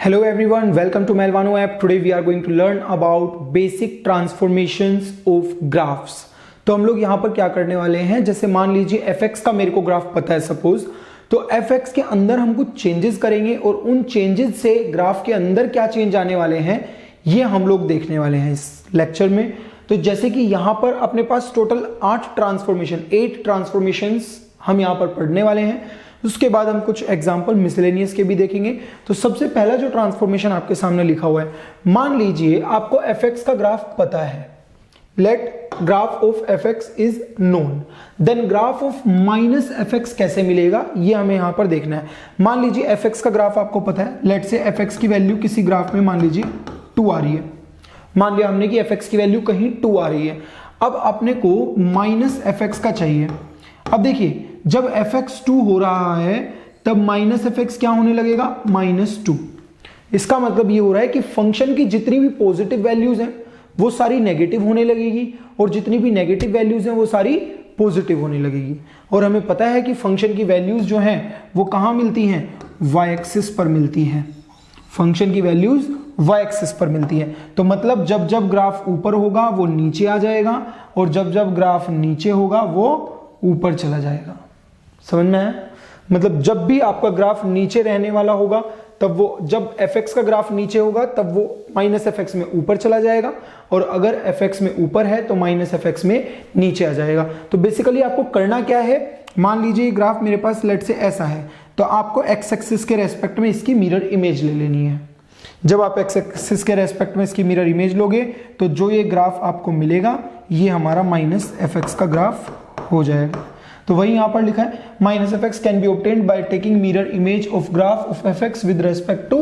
Hello everyone, welcome to Melvano app. Today we are going to learn about basic transformations of graphs. तो हम लोग यहाँ पर क्या करने वाले हैं, जैसे मान लीजिए fx का मेरे को ग्राफ पता है सपोज, तो fx के अंदर हम कुछ चेंजेस करेंगे और उन चेंजेस से ग्राफ के अंदर क्या चेंज आने वाले हैं ये हम लोग देखने वाले हैं इस लेक्चर में। तो जैसे कि यहाँ पर अपने पास टोटल 8 ट्रांसफॉर्मेशंस हम यहाँ पर पढ़ने वाले हैं। उसके बाद हम कुछ एग्जाम्पल मिसलेनियस के भी देखेंगे। तो सबसे पहला जो ट्रांसफॉर्मेशन आपके सामने लिखा हुआ है, मान लीजिए आपको fx का ग्राफ पता है, let graph of fx is known, then graph of minus fx कैसे मिलेगा ये हमें यहां पर देखना है। मान लीजिए fx का ग्राफ आपको पता है, लेट से fx की वैल्यू किसी ग्राफ में मान लीजिए 2 आ रही है, मान लिया हमने कि fx की वैल्यू कहीं 2 आ रही है। अब अपने को माइनस fx का चाहिए। अब देखिए जब fx 2 हो रहा है तब माइनस fx क्या होने लगेगा, -2। इसका मतलब ये हो रहा है कि फंक्शन की जितनी भी पॉजिटिव वैल्यूज हैं वो सारी नेगेटिव होने लगेगी और जितनी भी नेगेटिव वैल्यूज हैं वो सारी पॉजिटिव होने लगेगी। और हमें पता है कि फंक्शन की वैल्यूज जो हैं वो कहां मिलती हैं, y एक्सिस पर मिलती हैं। फंक्शन की वैल्यूज y एक्सिस पर मिलती है। तो मतलब जब जब ग्राफ ऊपर होगा वो नीचे आ जाएगा और जब जब ग्राफ नीचे होगा वो ऊपर चला जाएगा। समझ में आया? मतलब जब भी आपका ग्राफ नीचे रहने वाला होगा तब वो, जब fx का ग्राफ नीचे होगा तब वो माइनस fx में ऊपर चला जाएगा और अगर fx में ऊपर है तो माइनस fx में नीचे आ जाएगा। तो बेसिकली आपको करना क्या है, मान लीजिए ग्राफ मेरे पास लेट से ऐसा है, तो आपको x एक्सिस के रेस्पेक्ट में इसकी मिरर इमेज ले लेनी है। जब आप x एक्सिस के रेस्पेक्ट में इसकी मिरर इमेज लोगे तो जो ये ग्राफ आपको मिलेगा ये हमारा माइनस fx का ग्राफ हो जाएगा। तो वही यहां पर लिखा है, minus fx can be obtained by taking mirror image of graph of fx with respect to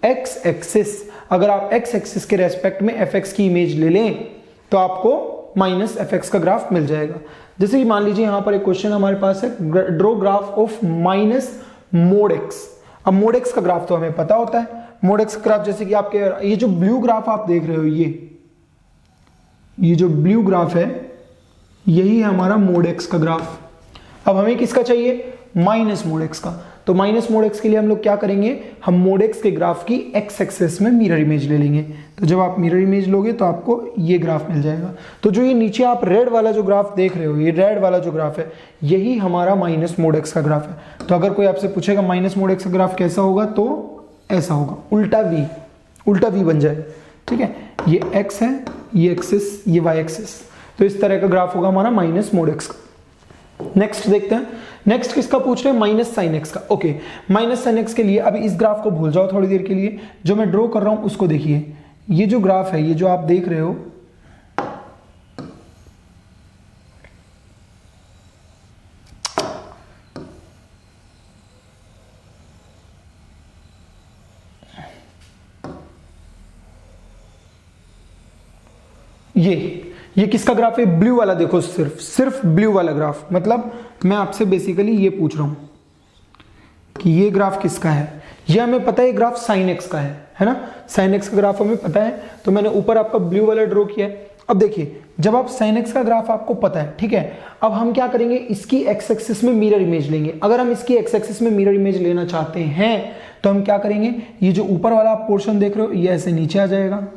x axis. अगर आप x एक्सिस के रेस्पेक्ट में fx की इमेज ले लें तो आपको माइनस fx का ग्राफ मिल जाएगा। जैसे कि मान लीजिए यहां पर एक क्वेश्चन हमारे पास है, draw graph of minus mode x। अब मोड x का ग्राफ तो हमें पता होता है, मोड x का ग्राफ जैसे कि आपके ये जो ब्लू ग्राफ आप देख रहे हो, ये जो ब्लू ग्राफ है यही है हमारा मोड x का ग्राफ। अब हमें किसका चाहिए, माइनस मोड x का। तो माइनस मोड x के लिए हम लोग क्या करेंगे, हम मोड x के ग्राफ की x एक्सिस में मिरर इमेज ले लेंगे। तो जब आप मिरर इमेज लोगे तो आपको ये ग्राफ मिल जाएगा। तो जो ये नीचे आप रेड वाला जो ग्राफ देख रहे हो, ये रेड वाला जो ग्राफ है यही हमारा माइनस मोड x का ग्राफ है। तो अगर कोई आपसे पूछेगा माइनस मोड x का ग्राफ कैसा होगा, तो ऐसा होगा, उल्टा वी बन जाए। ठीक है, ये x है, ये एक्सिस, ये y एक्सिस। तो इस तरह का ग्राफ होगा हमारा माइनस मोड x का। नेक्स्ट देखते हैं, नेक्स्ट किसका पूछ रहे हैं, माइनस साइन एक्स का। ओके, माइनस साइन एक्स के लिए अभी इस ग्राफ को भूल जाओ थोड़ी देर के लिए, जो मैं ड्रॉ कर रहा हूं उसको देखिए। ये जो ग्राफ है, ये जो आप देख रहे हो, ये किसका ग्राफ है, ब्लू वाला। देखो सिर्फ ब्लू वाला ग्राफ। मतलब मैं आपसे बेसिकली ये पूछ रहा हूं कि ये ग्राफ किसका है। ये हमें पता है, ग्राफ साइन एक्स का है ना। साइन एक्स का ग्राफ हमें पता है, तो मैंने ऊपर आपका ब्लू वाला ड्रॉ किया है। अब देखिए, जब आप साइन एक्स का ग्राफ आपको पता है, ठीक है, अब हम क्या करेंगे, इसकी एक्स एक्सिस में मिरर इमेज लेंगे। अगर हम इसकी एक्स एक्सिस में मिरर इमेज लेना चाहते हैं तो हम क्या करेंगे, ये जो ऊपर वाला आप पोर्शन देख रहे हो ये ऐसे नीचे आ जाएगा,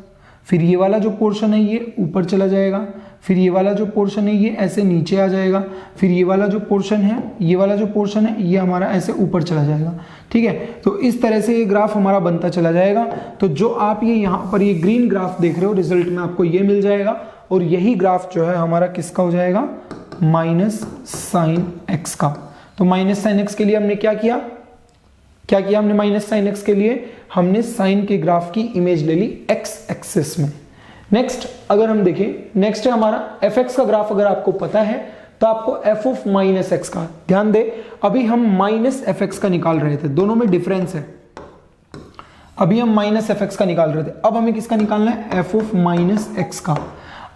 फिर ये वाला जो पोर्शन है ये ऊपर चला जाएगा, फिर ये वाला जो पोर्शन है ये ऐसे नीचे आ जाएगा, फिर ये वाला जो पोर्शन है ये हमारा ऐसे ऊपर चला जाएगा। ठीक है, तो इस तरह से ये ग्राफ हमारा बनता चला जाएगा। तो जो आप ये यहाँ पर ये ग्रीन ग्राफ देख रहे हो, रिजल्ट में आपको ये मिल जाएगा और यही ग्राफ जो है हमारा किसका हो जाएगा, माइनस साइन एक्स का। तो माइनस साइन एक्स के लिए हमने क्या किया हमने माइनस साइन एक्स के लिए हमने साइन के ग्राफ की इमेज ले ली एक्स एक्सिस में। नेक्स्ट अगर हम देखें, नेक्स्ट है हमारा एफ एक्स का ग्राफ। अगर आपको पता है तो आपको एफ ऑफ माइनस एक्स का, ध्यान दे, अभी हम माइनस एफ एक्स का निकाल रहे थे, दोनों में डिफरेंस है। अभी हम माइनस एफ एक्स का निकाल रहे थे, अब हमें किसका निकालना है, एफ ऑफ माइनस एक्स का।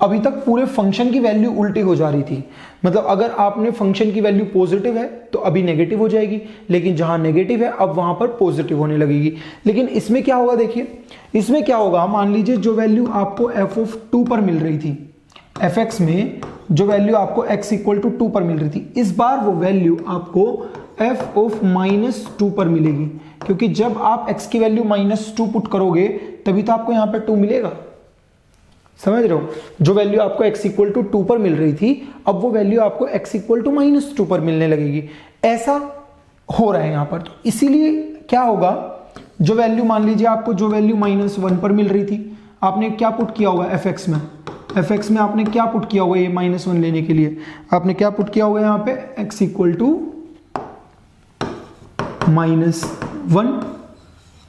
अभी तक पूरे फंक्शन की वैल्यू उल्टी हो जा रही थी। मतलब अगर आपने फंक्शन की वैल्यू पॉजिटिव है तो अभी नेगेटिव हो जाएगी, लेकिन जहां नेगेटिव है अब वहां पर पॉजिटिव होने लगेगी। लेकिन इसमें क्या होगा, देखिए इसमें क्या होगा, मान लीजिए जो वैल्यू आपको एफ ऑफ 2 पर मिल रही थी, एफ एक्स में जो वैल्यू आपको x इक्वल टू 2 पर मिल रही थी, इस बार वो वैल्यू आपको एफ ऑफ -2 पर मिलेगी, क्योंकि जब आप x की वैल्यू -2 पुट करोगे तभी तो आपको यहां पर 2 मिलेगा। समझ रहे हो, जो वैल्यू आपको x इक्वल टू 2 पर मिल रही थी अब वो वैल्यू आपको x इक्वल टू -2 पर मिलने लगेगी। ऐसा हो रहा है यहां पर, तो इसीलिए क्या होगा, जो वैल्यू मान लीजिए आपको जो वैल्यू -1 पर मिल रही थी, आपने क्या पुट किया होगा fx में, fx में आपने क्या पुट किया होगा, ये -1 लेने के लिए आपने क्या पुट किया होगा यहाँ पे x इक्वल टू -1,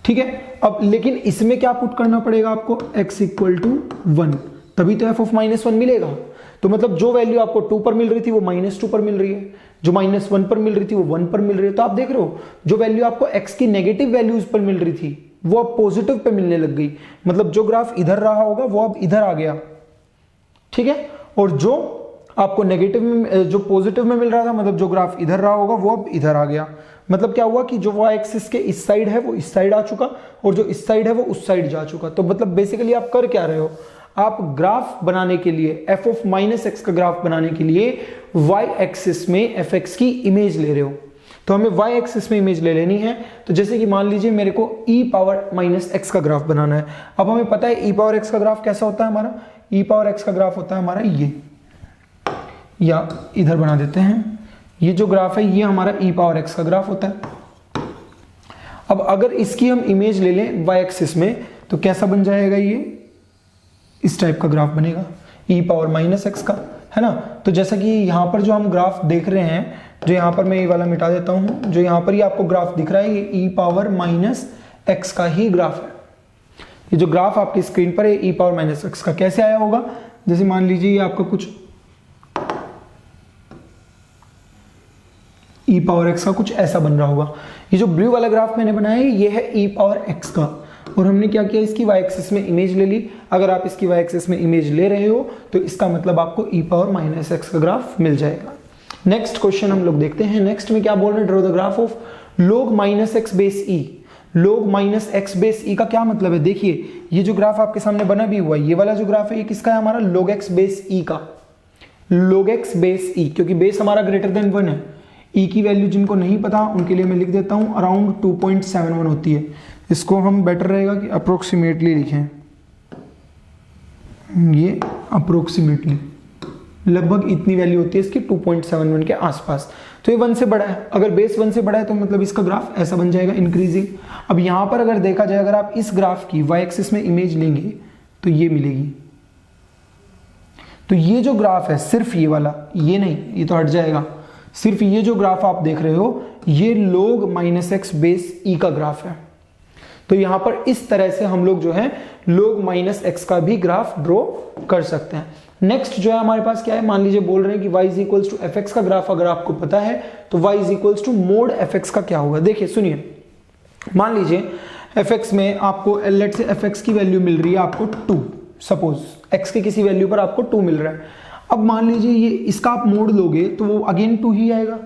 ठीक है। अब लेकिन इसमें क्या पुट करना पड़ेगा आपको, x इक्वल टू 1, तभी तो f ऑफ -1 मिलेगा। तो मतलब जो वैल्यू आपको 2 पर मिल रही थी वो -2 पर मिल रही है, जो -1 पर मिल रही थी वो 1 पर मिल रही है। तो आप देख रहे हो जो वैल्यू आपको x की नेगेटिव वैल्यूज पर मिल रही थी वो अब पॉजिटिव पे मिलने लग गई, मतलब जो ग्राफ इधर रहा होगा वो अब इधर आ गया, ठीक है। और जो आपको नेगेटिव में, जो पॉजिटिव में मिल रहा था, मतलब जो ग्राफ इधर रहा होगा वो अब इधर आ गया। मतलब क्या हुआ कि जो y एक्सिस के इस साइड है वो इस साइड आ चुका और जो इस साइड है वो उस साइड जा चुका। तो मतलब बेसिकली आप कर क्या रहे हो, आप ग्राफ बनाने के लिए f ऑफ -x का ग्राफ बनाने के लिए y एक्सिस में fx की इमेज ले रहे हो। तो हमें y एक्सिस में इमेज ले लेनी है। तो जैसे कि मान लीजिए मेरे को e पावर -x का ग्राफ बनाना है। अब हमें पता है e पावर x का ग्राफ कैसा होता है हमारा, e पावर x का ग्राफ होता है हमारा ये, या इधर बना देते हैं, ये जो ग्राफ है ये हमारा e पावर x का ग्राफ होता है। अब अगर इसकी हम इमेज ले लें y एक्सिस में तो कैसा बन जाएगा, ये इस टाइप का ग्राफ बनेगा e पावर -x का, है ना। तो जैसा कि यहाँ पर जो हम ग्राफ देख रहे हैं, जो यहाँ पर मैं ये वाला मिटा देता हूँ, जो यहाँ पर ये आपको ग्राफ दिख रहा है ये e पावर -x का ही ग्राफ है। ये जो ग्राफ आपकी स्क्रीन पर है e पावर -x का कैसे आया होगा, जैसे मान लीजिए ये आपका कुछ e पावर x का कुछ ऐसा बन रहा होगा। ये जो ब्लू वाला ग्राफ मैंने बनाया है ये है e पावर x का, और हमने क्या किया, इसकी y एक्सिस में इमेज ले ली। अगर आप इसकी y एक्सिस में इमेज ले रहे हो तो इसका मतलब आपको e पावर -x का ग्राफ मिल जाएगा। नेक्स्ट क्वेश्चन हम लोग देखते हैं। नेक्स्ट में क्या बोल रहे हैं, draw the graph of log -x base e। log -x base e का क्या मतलब है, देखिए ये जो ग्राफ आपके सामने बना भी हुआ है, ये वाला जो ग्राफ है ये किसका है, हमारा log x बेस e का, log x बेस e, क्योंकि बेस हमारा ग्रेटर देन 1 है। e की वैल्यू जिनको नहीं पता उनके लिए मैं लिख देता हूं, अराउंड 2.71 होती है। इसको हम बेटर रहेगा कि अप्रोक्सीमेटली लिखें, ये अप्रोक्सीमेटली लगभग इतनी वैल्यू होती है इसकी 2.71 के आसपास। तो ये 1 से बड़ा है, अगर बेस 1 से बड़ा है तो मतलब इसका ग्राफ ऐसा बन जाएगा इंक्रीजिंग। अब यहाँ पर अगर देखा जाए, अगर आप इस ग्राफ की y एक्सिस में इमेज लेंगे तो ये मिलेगी। तो ये जो ग्राफ है सिर्फ ये वाला, ये नहीं, ये तो हट जाएगा, सिर्फ ये जो ग्राफ आप देख रहे हो ये log -x बेस e का ग्राफ है। तो यहां पर इस तरह से हम लोग जो है log -x का भी ग्राफ ड्रॉ कर सकते हैं। नेक्स्ट जो है हमारे पास क्या है, मान लीजिए बोल रहे हैं कि y is equals to fx का ग्राफ अगर आपको पता है तो y is equals to mod fx का क्या होगा। देखिए सुनिए, मान लीजिए fx में आपको लेट से fx की वैल्यू मिल रही है आपको 2, सपोज x की किसी वैल्यू पर आपको 2 मिल रहा है। अब मान लीजिए ये इसका आप मोड लोगे तो वो अगेन 2 ही आएगा।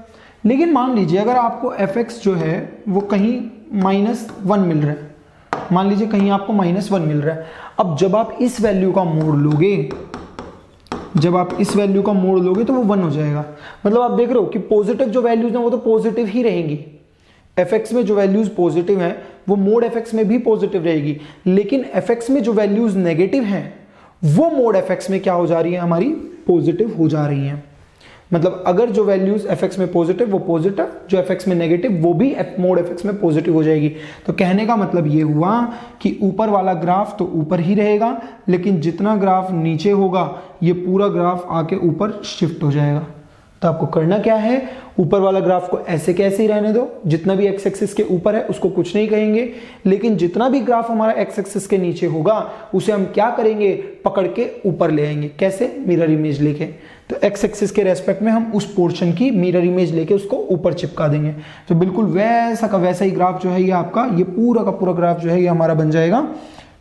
लेकिन मान लीजिए अगर आपको fx जो है वो कहीं -1 मिल रहा है, मान लीजिए कहीं आपको -1 मिल रहा है। अब जब आप इस वैल्यू का मोड लोगे, जब आप इस वैल्यू का मोड लोगे तो वो 1 हो जाएगा। मतलब आप देख रहे हो कि पॉजिटिव जो वैल्यूज हैं वो तो पॉजिटिव ही रहेंगी। fx में जो वैल्यूज पॉजिटिव हैं वो मोड fx में भी पॉजिटिव रहेगी, लेकिन fx में जो वैल्यूज नेगेटिव हैं वो मोड fx में क्या हो जा रही है, हमारी पॉजिटिव हो जा रही हैं। मतलब अगर जो वैल्यूज fx में पॉजिटिव वो पॉजिटिव, जो fx में नेगेटिव वो भी मोड fx में पॉजिटिव हो जाएगी। तो कहने का मतलब ये हुआ कि ऊपर वाला ग्राफ तो ऊपर ही रहेगा, लेकिन जितना ग्राफ नीचे होगा ये पूरा ग्राफ आके ऊपर शिफ्ट हो जाएगा। तो आपको करना क्या है, ऊपर वाला ग्राफ को ऐसे कैसे ही रहने दो, जितना भी एक्स एक्सिस के ऊपर है उसको कुछ नहीं कहेंगे, लेकिन जितना भी ग्राफ हमारा एक्स एक्सिस के नीचे होगा उसे हम क्या करेंगे, पकड़ के ऊपर ले आएंगे। कैसे, मिरर इमेज लेके। तो एक्स एक्सिस के रेस्पेक्ट में हम उस पोर्शन की मिरर इमेज लेके उसको ऊपर चिपका देंगे। तो बिल्कुल वैसा का वैसा ही ग्राफ जो है ये आपका, ये पूरा का पूरा ग्राफ जो है ये हमारा बन जाएगा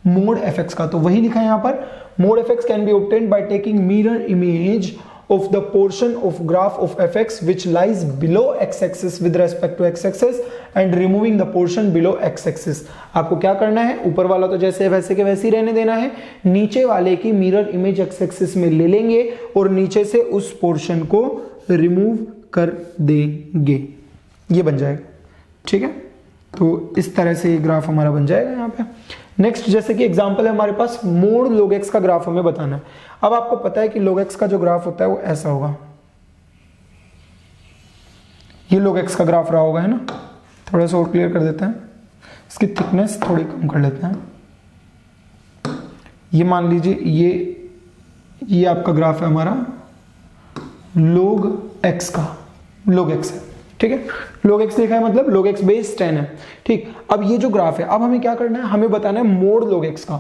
मोड एफएक्स का। तो वही लिखा है यहाँ पर, mode FX can be obtained by taking mirror image of the portion of graph of fx which lies below x-axis with respect to x-axis and removing the portion below x-axis। आपको क्या करना है, ऊपर वाला तो जैसे वैसे के वैसे ही रहने देना है, नीचे वाले की मिरर इमेज x-axis में ले लेंगे और नीचे से उस पोर्शन को रिमूव कर देंगे। ये बन जाएगा, ठीक है। तो इस तरह से ये ग्राफ हमारा बन जाएगा यहाँ पे। नेक्स्ट जैसे कि एग्जांपल है हमारे पास मोड log x का ग्राफ हमें बताना है। अब आपको पता है कि log x का जो ग्राफ होता है वो ऐसा होगा, ये log x का ग्राफ रहा होगा, है ना। थोड़ा सा और क्लियर कर देते हैं, इसकी थिकनेस थोड़ी कम कर लेते हैं। ये मान लीजिए ये आपका ग्राफ है हमारा log x का, log x है, ठीक है। log x लिखा है मतलब log x बेस 10 है, ठीक। अब ये जो ग्राफ है, अब हमें क्या करना है, हमें बताना है मोड log x का।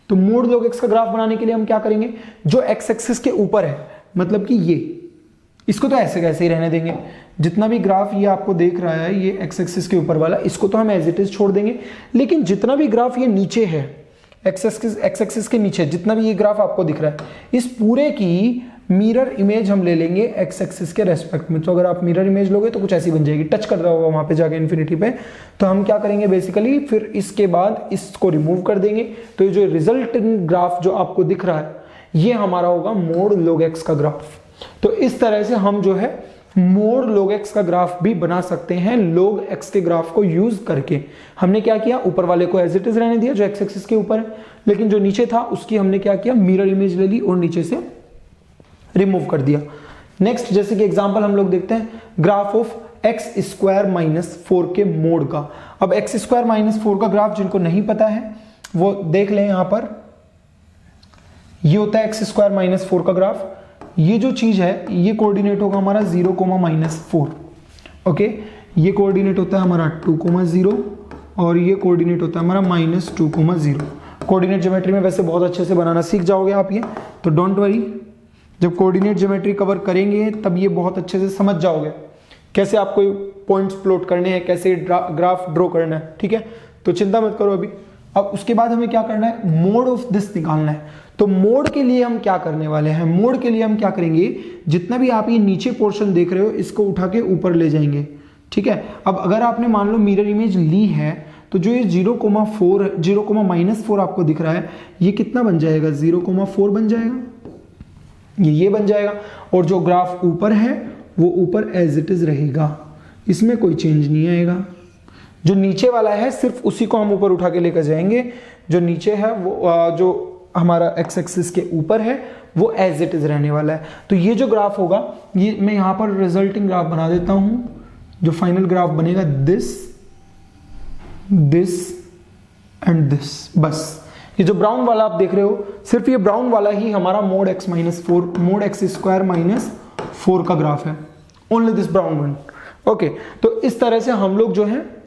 तो मोड log x का ग्राफ बनाने के लिए हम क्या करेंगे, जो x एक्सिस के ऊपर है, मतलब कि ये, इसको तो ऐसे कैसे ही रहने देंगे। जितना भी ग्राफ ये आपको देख रहा है ये x एक्सिस के ऊपर वाला, इसको तो हम एज इट इज छोड़ देंगे। लेकिन जितना भी ग्राफ ये नीचे है, x एक्सिस के नीचे जितना भी ये ग्राफ आपको दिख रहा है, इस पूरे की मिरर इमेज हम ले लेंगे x एक्सिस के रेस्पेक्ट में। तो अगर आप मिरर इमेज लोगे तो कुछ ऐसी बन जाएगी, टच कर रहा होगा वहां पे जाके इन्फिनिटी पे। तो हम क्या करेंगे बेसिकली, फिर इसके बाद इसको रिमूव कर देंगे। तो ये जो रिजल्टिंग ग्राफ जो आपको दिख रहा है ये हमारा होगा मोड log x का ग्राफ। तो इस तरह से हम जो है मोड log x का ग्राफ भी बना सकते हैं log x के ग्राफ को यूज करके। हमने क्या किया, ऊपर वाले को एज इट इज रहने दिया जो x एक्सिस के ऊपर है, लेकिन जो नीचे था उसकी हमने क्या किया, मिरर इमेज ले ली और नीचे से रिमूव कर दिया। नेक्स्ट जैसे कि एग्जांपल हम लोग देखते हैं graph of x square minus 4 के मोड का। अब एक्स स्क्वायर माइनस 4 का ग्राफ जिनको नहीं पता है वो देख लें, यहां पर ये होता है एक्स स्क्वायर माइनस 4 का ग्राफ। ये जो चीज है ये कोऑर्डिनेट होगा हमारा 0, -4, ओके। ये कोऑर्डिनेट होता है हमारा 2, 0 और ये कोऑर्डिनेट होता है हमारा -2, 0। कोऑर्डिनेट ज्योमेट्री में वैसे बहुत अच्छे से बनाना सीख जाओगे आप ये, तो डोंट वरी, जब कोऑर्डिनेट ज्योमेट्री कवर करेंगे तब ये बहुत अच्छे से समझ जाओगे कैसे आपको पॉइंट्स प्लॉट करने हैं, कैसे ग्राफ ड्रॉ करना है, ठीक है। तो चिंता मत करो अभी। अब उसके बाद हमें क्या करना है, मोड ऑफ दिस निकालना है। तो मोड के लिए हम क्या करने वाले हैं, मोड के लिए हम क्या करेंगे, जितना भी आप ये नीचे पोर्शन देख रहे हो इसको उठा के ऊपर ले जाएंगे, ठीक है। अब अगर आपने मान लो मिरर इमेज ली है तो जो ये 0,4 आपको दिख रहा है ये कितना बन जाएगा, 0,4 बन जाएगा, ये बन जाएगा। और जो ग्राफ ऊपर है वो ऊपर एज इट इज रहेगा, इसमें कोई चेंज नहीं आएगा। जो नीचे वाला है सिर्फ उसी को हम ऊपर उठा के लेकर जाएंगे, जो नीचे है वो जो हमारा एक्स एक्सिस के ऊपर है वो एज इट इज रहने वाला है। तो ये जो ग्राफ होगा, ये मैं यहां पर रिजल्टिंग ग्राफ बना देता हूं। जो फाइनल ग्राफ बनेगा दिस एंड दिस, बस। ये जो ब्राउन वाला आप देख रहे हो, सिर्फ ये ब्राउन वाला ही हमारा मोड एक्स स्क्वायर माइनस 4 का ग्राफ है, only this brown one, okay. तो इस तरह से हम लोग जो है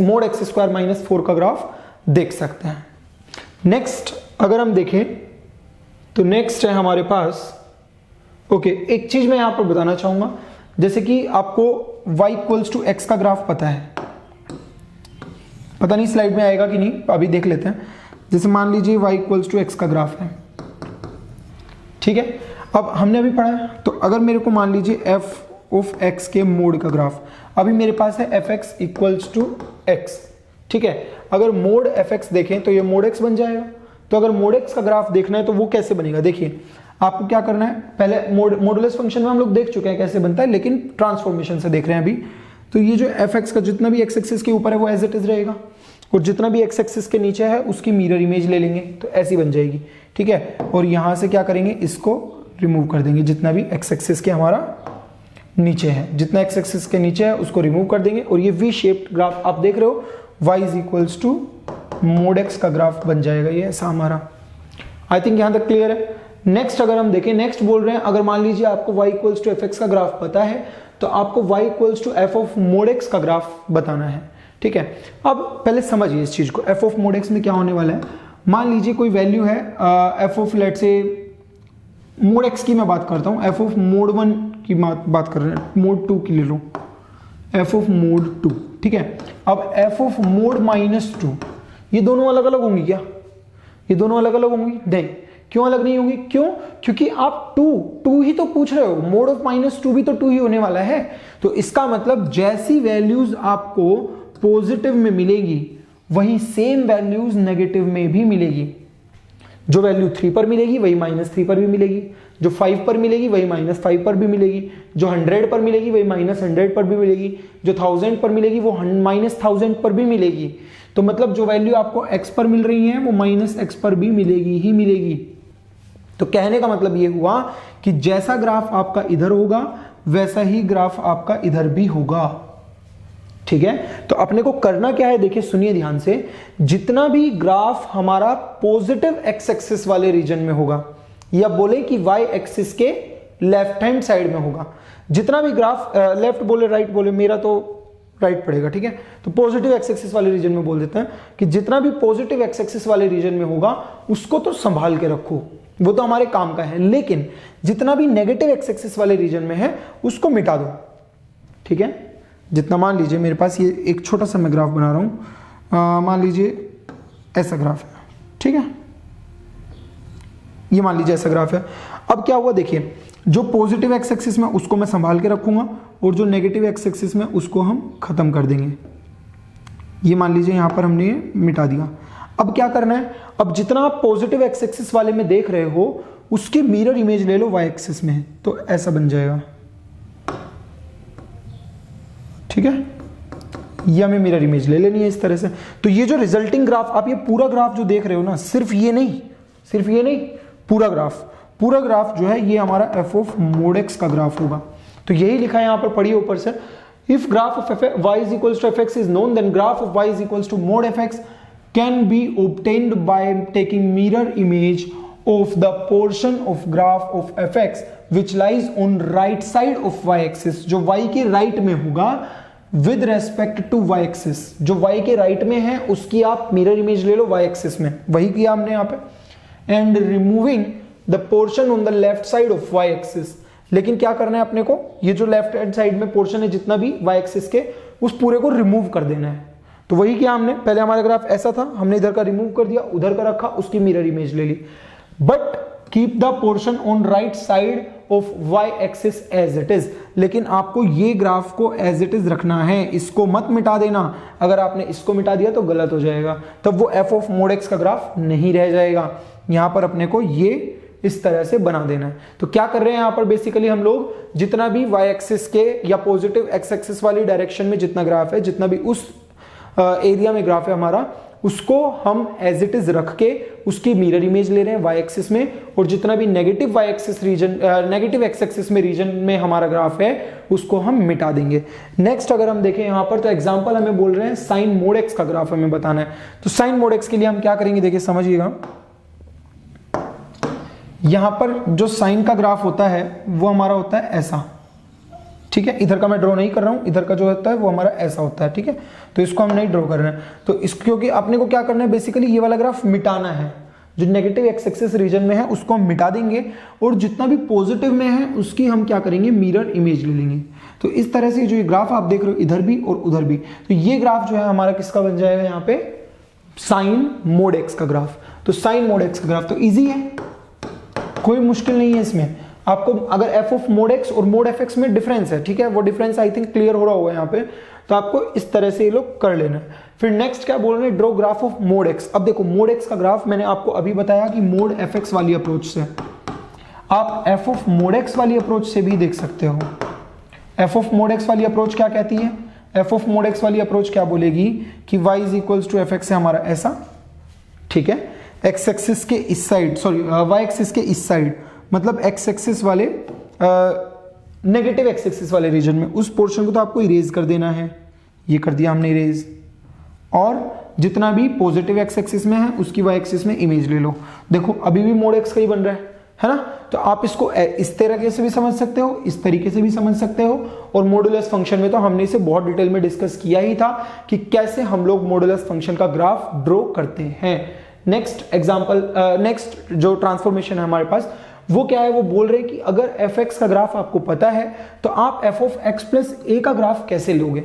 मोड एक्स स्क्वायर माइनस 4 का ग्राफ देख सकते हैं। नेक्स्ट अगर हम देखें तो नेक्स्ट है हमारे पास, ओके, एक चीज मैं यहां पर बताना चाहूंगा, जैसे कि आपको y = x का ग्राफ पता है, पता नहीं स्लाइड में आएगा कि नहीं, अभी देख लेते हैं। जैसे मान लीजिए y = x का ग्राफ है, ठीक है। अब हमने अभी पढ़ा है, तो अगर मेरे को मान लीजिए f ऑफ x के मोड का ग्राफ, अभी मेरे पास है fx = x, ठीक है। अगर मोड fx देखें तो ये मोड x बन जाएगा। तो अगर मोड x का ग्राफ देखना है तो वो कैसे बनेगा, देखिए आपको क्या करना है, पहले मॉडुलस फंक्शन में हम लोग देख चुके हैं कैसे बनता है, लेकिन ट्रांसफॉर्मेशन से देख रहे हैं अभी। तो ये जो fx का जितना भी x एक्सिस के ऊपर है वो एज इट इज रहेगा, और जितना भी x एक्सिस के नीचे है उसकी मिरर इमेज ले लेंगे, तो ऐसी बन जाएगी, ठीक है। और यहां से क्या करेंगे, इसको रिमूव कर देंगे, जितना भी x एक्सिस के हमारा नीचे है, जितना x एक्सिस के नीचे है उसको रिमूव कर देंगे, और ये वी शेप्ड ग्राफ आप देख रहे हो, y = मोड x का ग्राफ बन जाएगा ये ऐसा हमारा। आई थिंक यहां तक क्लियर है। नेक्स्ट अगर हम देखें, नेक्स्ट बोल रहे हैं, अगर मान लीजिए आपको y = fx का ग्राफ पता है तो आपको y = f of mode x का ग्राफ बताना है, ठीक है। अब पहले समझिए इस चीज को, f ऑफ मोड x में क्या होने वाला है। मान लीजिए कोई वैल्यू है f ऑफ लेट से मोड x की मैं बात करता हूं, f ऑफ मोड 1 की बात कर रहे हैं, मोड 2 की ले लो, f ऑफ मोड 2, ठीक है। अब f ऑफ मोड -2, ये दोनों अलग अलग होंगी क्या, ये दोनों अलग अलग होंगी, नहीं। क्यों अलग नहीं होंगी, क्यों, क्योंकि आप 2 ही तो पूछ रहे हो, मोड ऑफ -2 भी तो 2 ही होने वाला है। तो इसका मतलब जैसी वैल्यूज आपको पॉजिटिव में मिलेगी वही सेम वैल्यूज नेगेटिव में भी मिलेगी। जो वैल्यू 3 पर मिलेगी वही -3 पर भी मिलेगी, जो 5 पर मिलेगी वही -5 पर भी मिलेगी, जो 100 पर मिलेगी वही -100 पर भी मिलेगी, जो 1000 पर मिलेगी वो -1000 पर भी मिलेगी। तो मतलब जो वैल्यू आपको x पर मिल रही है वो -x पर भी मिलेगी ही मिलेगी। तो कहने का मतलब ये हुआ कि जैसा ग्राफ आपका इधर होगा वैसा ही ग्राफ आपका इधर भी होगा। ठीक है, तो अपने को करना क्या है, देखिए सुनिए ध्यान से, जितना भी ग्राफ हमारा पॉजिटिव एक्स एक्सिस वाले रीजन में होगा, या बोले कि वाई एक्सिस के लेफ्ट हैंड साइड में होगा, जितना भी ग्राफ लेफ्ट बोले राइट बोले, मेरा तो राइट पड़ेगा, ठीक है, तो पॉजिटिव एक्स एक्सिस वाले रीजन में बोल देते हैं कि जितना भी पॉजिटिव एक्स एक्सिस वाले रीजन में होगा उसको तो संभाल के रखो, वो तो हमारे काम का है, लेकिन जितना भी नेगेटिव एक्स एक्सिस वाले रीजन में है उसको मिटा दो। ठीक है, जितना, मान लीजिए मेरे पास ये एक छोटा सा मैं ग्राफ बना रहा हूं, मान लीजिए ऐसा ग्राफ है, ठीक है, ये मान लीजिए ऐसा ग्राफ है। अब क्या हुआ, देखिए जो पॉजिटिव एक्स एक्सिस में उसको मैं संभाल के रखूंगा और जो नेगेटिव एक्स एक्सिस में उसको हम खत्म कर देंगे। ये मान लीजिए यहां पर हमने ये मिटा दिया। अब क्या करना है, अब जितना आप पॉजिटिव एक्स एक्सिस वाले में देख रहे हो उसकी मिरर इमेज ले लो वाई एक्सिस में, तो ऐसा बन जाएगा। ठीक है, ये हमें मिरर इमेज ले लेनी है इस तरह से। तो ये जो रिजल्टिंग ग्राफ, आप ये पूरा ग्राफ जो देख रहे हो ना, सिर्फ ये नहीं, पूरा ग्राफ जो है ये हमारा एफ ऑफ मोड एक्स का ग्राफ होगा। तो यही लिखा है यहां पर, पढ़िए ऊपर से, if graph of y is equals to fx is known, then graph of y is equals to mod fx can be obtained by taking mirror image of the portion of graph of fx which lies on right side of y axis, जो y के right में होगा with respect to y axis, जो y के right में है उसकी आप मिरर इमेज ले लो y axis में, वही किया हमने यहाँ पे, and removing the portion on the left side of y axis। लेकिन क्या करना है अपने को, ये जो लेफ्ट हैंड साइड में पोर्शन है जितना भी y एक्सिस के, उस पूरे को रिमूव कर देना है। तो वही किया हमने, पहले हमारा ग्राफ ऐसा था, हमने इधर का रिमूव कर दिया, उधर का रखा, उसकी मिरर इमेज ले ली। But keep the portion on right side of y axis as it is, लेकिन आपको ये ग्राफ को एज इट इज रखना है, इसको मत मिटा देना। अगर आपने इसको मिटा दिया तो गलत हो जाएगा, तब वो एफ ऑफ मोड एक्स का ग्राफ नहीं रह जाएगा। यहां पर अपने को ये इस तरह से बना देना है। तो क्या कर रहे हैं यहां पर, बेसिकली हम लोग जितना भी y एक्सिस के या पॉजिटिव x एक्सिस वाली डायरेक्शन में जितना ग्राफ है, जितना भी उस एरिया में ग्राफ है हमारा, उसको हम एज इट इज रख के उसकी मिरर इमेज ले रहे हैं y एक्सिस में, और जितना भी negative y axis region, negative x axis में रीजन में हमारा ग्राफ है उसको हम मिटा देंगे। नेक्स्ट अगर हम देखें यहां पर, तो एग्जांपल हमें बोल रहे हैं साइन मोड x का ग्राफ हमें बताना है। तो साइन मोड x के लिए हम क्या करेंगे, देखिए समझिएगा, यहां पर जो साइन का ग्राफ होता है वो हमारा होता है ऐसा, ठीक है, इधर का मैं ड्रॉ नहीं कर रहा हूं, इधर का जो होता है वो हमारा ऐसा होता है, ठीक है, तो इसको हम नहीं ड्रॉ कर रहे हैं। तो इस, क्योंकि अपने को क्या करना है, बेसिकली ये वाला ग्राफ मिटाना है, जो नेगेटिव एक्स एक्सिस रीजन में है उसको हम मिटा देंगे, और जितना भी पॉजिटिव में है उसकी हम क्या करेंगे, मिरर इमेज ले लेंगे। तो इस तरह से जो ये ग्राफ आप देख रहे हो इधर भी और उधर भी, तो ये ग्राफ जो है हमारा किसका बन जाएगा यहाँ पे, साइन मोड एक्स का ग्राफ। तो साइन मोड एक्स का ग्राफ तो ईजी है, कोई मुश्किल नहीं है इसमें। आपको अगर एफ ऑफ मोड एक्स और मोड एफ एक्स में डिफरेंस है, ठीक है, वो डिफरेंस आई थिंक क्लियर हो रहा होगा यहाँ पे, तो आपको इस तरह से ये लोग कर लेना है। फिर नेक्स्ट क्या बोल रहे हैं, draw graph of mod x. अब देखो मोड एक्स का ग्राफ मैंने आपको अभी बताया कि मोड एफ एक्स वाली अप्रोच से, आप एफ ऑफ मोड एक्स वाली अप्रोच से भी देख सकते हो। एफ ऑफ मोड एक्स वाली अप्रोच क्या कहती है, एफ ऑफ मोड एक्स वाली अप्रोच क्या बोलेगी कि y is equals to F X है हमारा ऐसा, ठीक है, एक्स एक्सिस के इस साइड, सॉरी वाई एक्सिस के इस साइड, मतलब एक्स एक्सिस वाले नेगेटिव एक्स एक्सिस वाले रीजन में उस पोर्शन को तो आपको इरेज कर देना है, ये कर दिया हमने इरेज, और जितना भी पॉजिटिव एक्स एक्सिस में है उसकी वाई एक्सिस में इमेज ले लो। देखो अभी भी मोड एक्स का ही बन रहा है ना, तो आप इसको इस तरीके से भी समझ सकते हो, इस तरीके से भी समझ सकते हो, और मॉडुलस फंक्शन में तो हमने इसे बहुत डिटेल में डिस्कस किया ही था कि कैसे हम लोग मॉडुलस फंक्शन का ग्राफ ड्रॉ करते हैं। नेक्स्ट एग्जांपल, नेक्स्ट जो ट्रांसफॉर्मेशन है हमारे पास वो क्या है, वो बोल रहे हैं कि अगर एफ एक्स का ग्राफ आपको पता है तो आप एफ ऑफ एक्स प्लस ए का ग्राफ कैसे लोगे।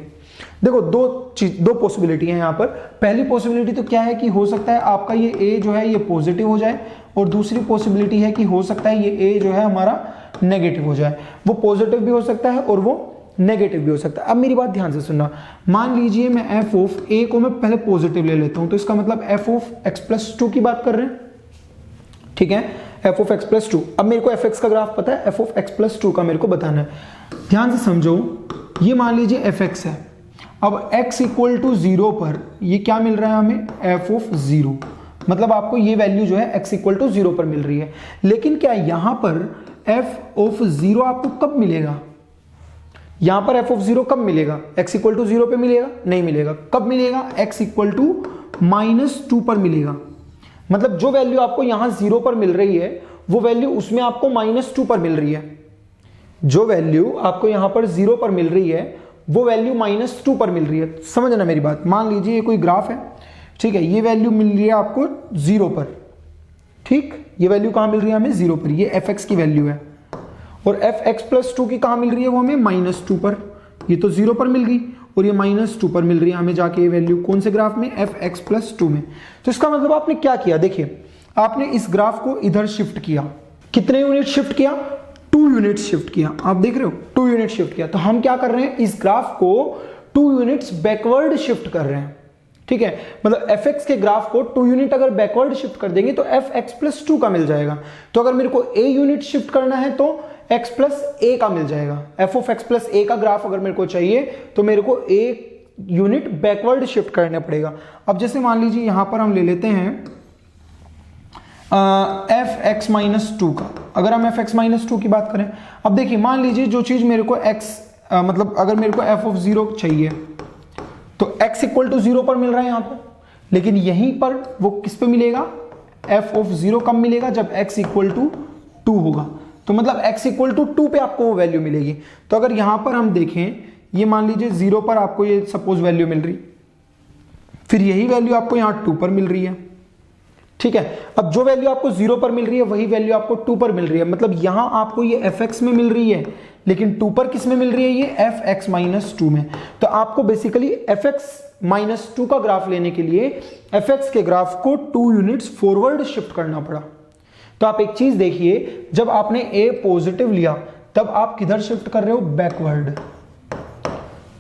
देखो दो पॉसिबिलिटी है यहाँ पर। पहली पॉसिबिलिटी तो क्या है कि हो सकता है आपका ये ए जो है ये पॉजिटिव हो जाए, और दूसरी पॉसिबिलिटी है कि हो सकता है ये ए जो है हमारा नेगेटिव हो जाए। वो पॉजिटिव भी हो सकता है और वो नेगेटिव भी हो सकता है। अब मेरी बात ध्यान से सुनना, मान लीजिए मैं एफ ऑफ ए को मैं पहले पॉजिटिव ले लेता हूं, तो इसका मतलब एफ ऑफ एक्स प्लस 2 की बात कर रहे हैं, ठीक है, एफ ऑफ एक्स प्लस 2। अब मेरे को एफ एक्स का ग्राफ पता है, एफ ऑफ एक्स प्लस 2 का मेरे को बताना है। ध्यान से समझो, ये मान लीजिए एफ एक्स है। अब x इक्वल टू 0 पर ये क्या मिल रहा है हमें, एफ ऑफ 0, मतलब आपको ये वैल्यू जो है x इक्वल टू 0 पर मिल रही है। लेकिन क्या यहां पर एफ ऑफ 0 आपको कब मिलेगा, यहां पर एफ ऑफ 0 कब मिलेगा, x इक्वल टू 0 पे मिलेगा, नहीं मिलेगा। कब मिलेगा, x इक्वल टू -2 पर मिलेगा। मतलब जो वैल्यू आपको यहां 0 पर मिल रही है वो वैल्यू उसमें आपको -2 पर मिल रही है। जो वैल्यू आपको यहां पर 0 पर मिल रही है वो वैल्यू -2 पर मिल रही है। समझना मेरी बात, मान लीजिए ये कोई ग्राफ है, ठीक है, ये वैल्यू मिल रही है आपको 0 पर, ठीक, ये वैल्यू कहां मिल रही है हमें, 0 पर, ये एफ एक्स की वैल्यू है। और एफ एक्स प्लस 2 की कहां मिल रही है, वो हमें -2 पर, ये तो 0 पर मिल गई और ये -2 पर मिल रही है हमें जाके ये वैल्यू कौन से ग्राफ में, एफ एक्स प्लस 2 में। तो इसका मतलब आपने क्या किया, देखिए आपने इस ग्राफ को इधर शिफ्ट किया, कितने यूनिट शिफ्ट किया, 2 यूनिट शिफ्ट किया। आप देख रहे हो 2 यूनिट शिफ्ट किया। तो हम क्या कर रहे हैं, इस ग्राफ को 2 यूनिट्स बैकवर्ड शिफ्ट कर रहे हैं, ठीक है। मतलब एफ एक्स के ग्राफ को 2 यूनिट अगर बैकवर्ड शिफ्ट कर देंगे तो एफ एक्स प्लस 2 का मिल जाएगा। तो अगर मेरे को ए यूनिट शिफ्ट करना है तो x प्लस ए का मिल जाएगा। एफ ऑफ एक्स प्लस ए का ग्राफ अगर मेरे को चाहिए तो मेरे को ए यूनिट बैकवर्ड शिफ्ट करना पड़ेगा। अब जैसे मान लीजिए यहां पर हम ले लेते हैं एफ एक्स माइनस 2 का। अगर हम एफ एक्स माइनस 2 की बात करें, अब देखिए मान लीजिए जो चीज मेरे को मतलब अगर मेरे को एफ ऑफ 0 चाहिए तो x इक्वल टू 0 पर मिल रहा है यहां पर, लेकिन यहीं पर वो किस पे मिलेगा, एफ ऑफ 0 कब मिलेगा, जब x इक्वल टू 2 होगा। तो मतलब x इक्वल टू 2 पे आपको वो वैल्यू मिलेगी। तो अगर यहां पर हम देखें, ये मान लीजिए 0 पर आपको ये सपोज वैल्यू मिल रही, फिर यही वैल्यू आपको यहां 2 पर मिल रही है, ठीक है। अब जो वैल्यू आपको 0 पर मिल रही है वही वैल्यू आपको 2 पर मिल रही है। मतलब यहां आपको ये एफ एक्स में मिल रही है, लेकिन 2 पर किस में मिल रही है, ये एफ एक्स माइनस 2 में। तो आपको बेसिकली एफ एक्स माइनस 2 का ग्राफ लेने के लिए एफ एक्स के ग्राफ को 2 यूनिट्स फॉरवर्ड शिफ्ट करना पड़ा। तो आप एक चीज देखिए, जब आपने ए पॉजिटिव लिया तब आप किधर शिफ्ट कर रहे हो, बैकवर्ड।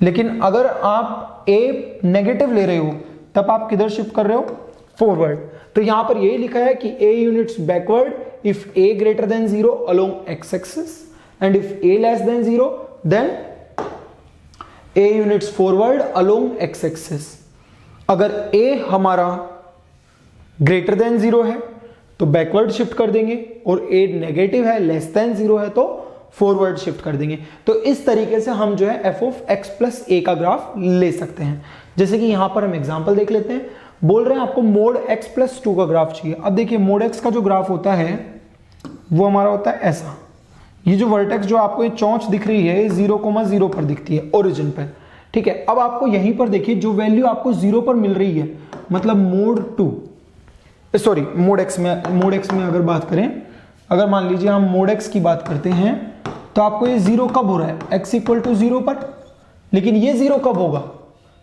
लेकिन अगर आप ए नेगेटिव ले रहे हो तब आप किधर शिफ्ट कर रहे हो, फॉरवर्ड। तो यहां पर यही लिखा है कि a units backward if A greater than 0 along x axis and if a less than 0 then a units forward along x axis। अगर a हमारा greater than 0 है तो बैकवर्ड शिफ्ट कर देंगे, और a नेगेटिव है, लेस देन 0 है तो फॉरवर्ड शिफ्ट कर देंगे। तो इस तरीके से हम जो है f of x plus a का ग्राफ ले सकते हैं। जैसे कि यहां पर हम एग्जांपल देख लेते हैं। बोल रहे हैं आपको मोड x प्लस 2 का ग्राफ चाहिए। अब देखिए मोड x का जो ग्राफ होता है वो हमारा होता है ऐसा। ये जो वर्टेक्स जो आपको ये चौंच दिख रही है 0,0 पर दिखती है ओरिजिन पे, ठीक है। अब आपको यहीं पर देखिए जो वैल्यू आपको 0 पर मिल रही है, मतलब मोड एक्स में अगर बात करें, अगर मान लीजिए हम मोड एक्स की बात करते हैं तो आपको ये 0 कब हो रहा है, x इक्वल टू 0 पर। लेकिन ये 0 कब होगा,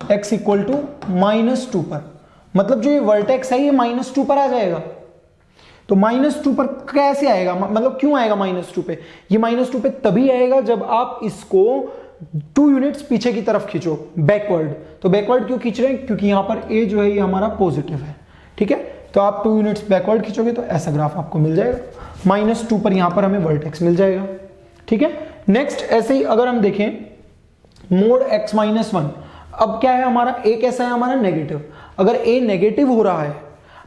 x इक्वल टू -2 पर। मतलब जो ये वर्टेक्स है ये -2 पर आ जाएगा। तो -2 पर कैसे आएगा, मतलब क्यों आएगा -2 पे, ये -2 पे तभी आएगा जब आप इसको 2 यूनिट्स पीछे की तरफ खींचो, बैकवर्ड। तो बैकवर्ड क्यों खींच रहे हैं, क्योंकि यहां पर a जो है ये हमारा पॉजिटिव है, ठीक है। तो आप 2 यूनिट्स बैकवर्ड खींचोगे तो ऐसा ग्राफ आपको मिल जाएगा, -2 पर यहां पर हमें वर्टेक्स मिल जाएगा, ठीक है। नेक्स्ट ऐसे ही अगर हम देखें मोड x माइनस 1, अब क्या है हमारा a कैसा है, हमारा नेगेटिव। अगर a नेगेटिव हो रहा है,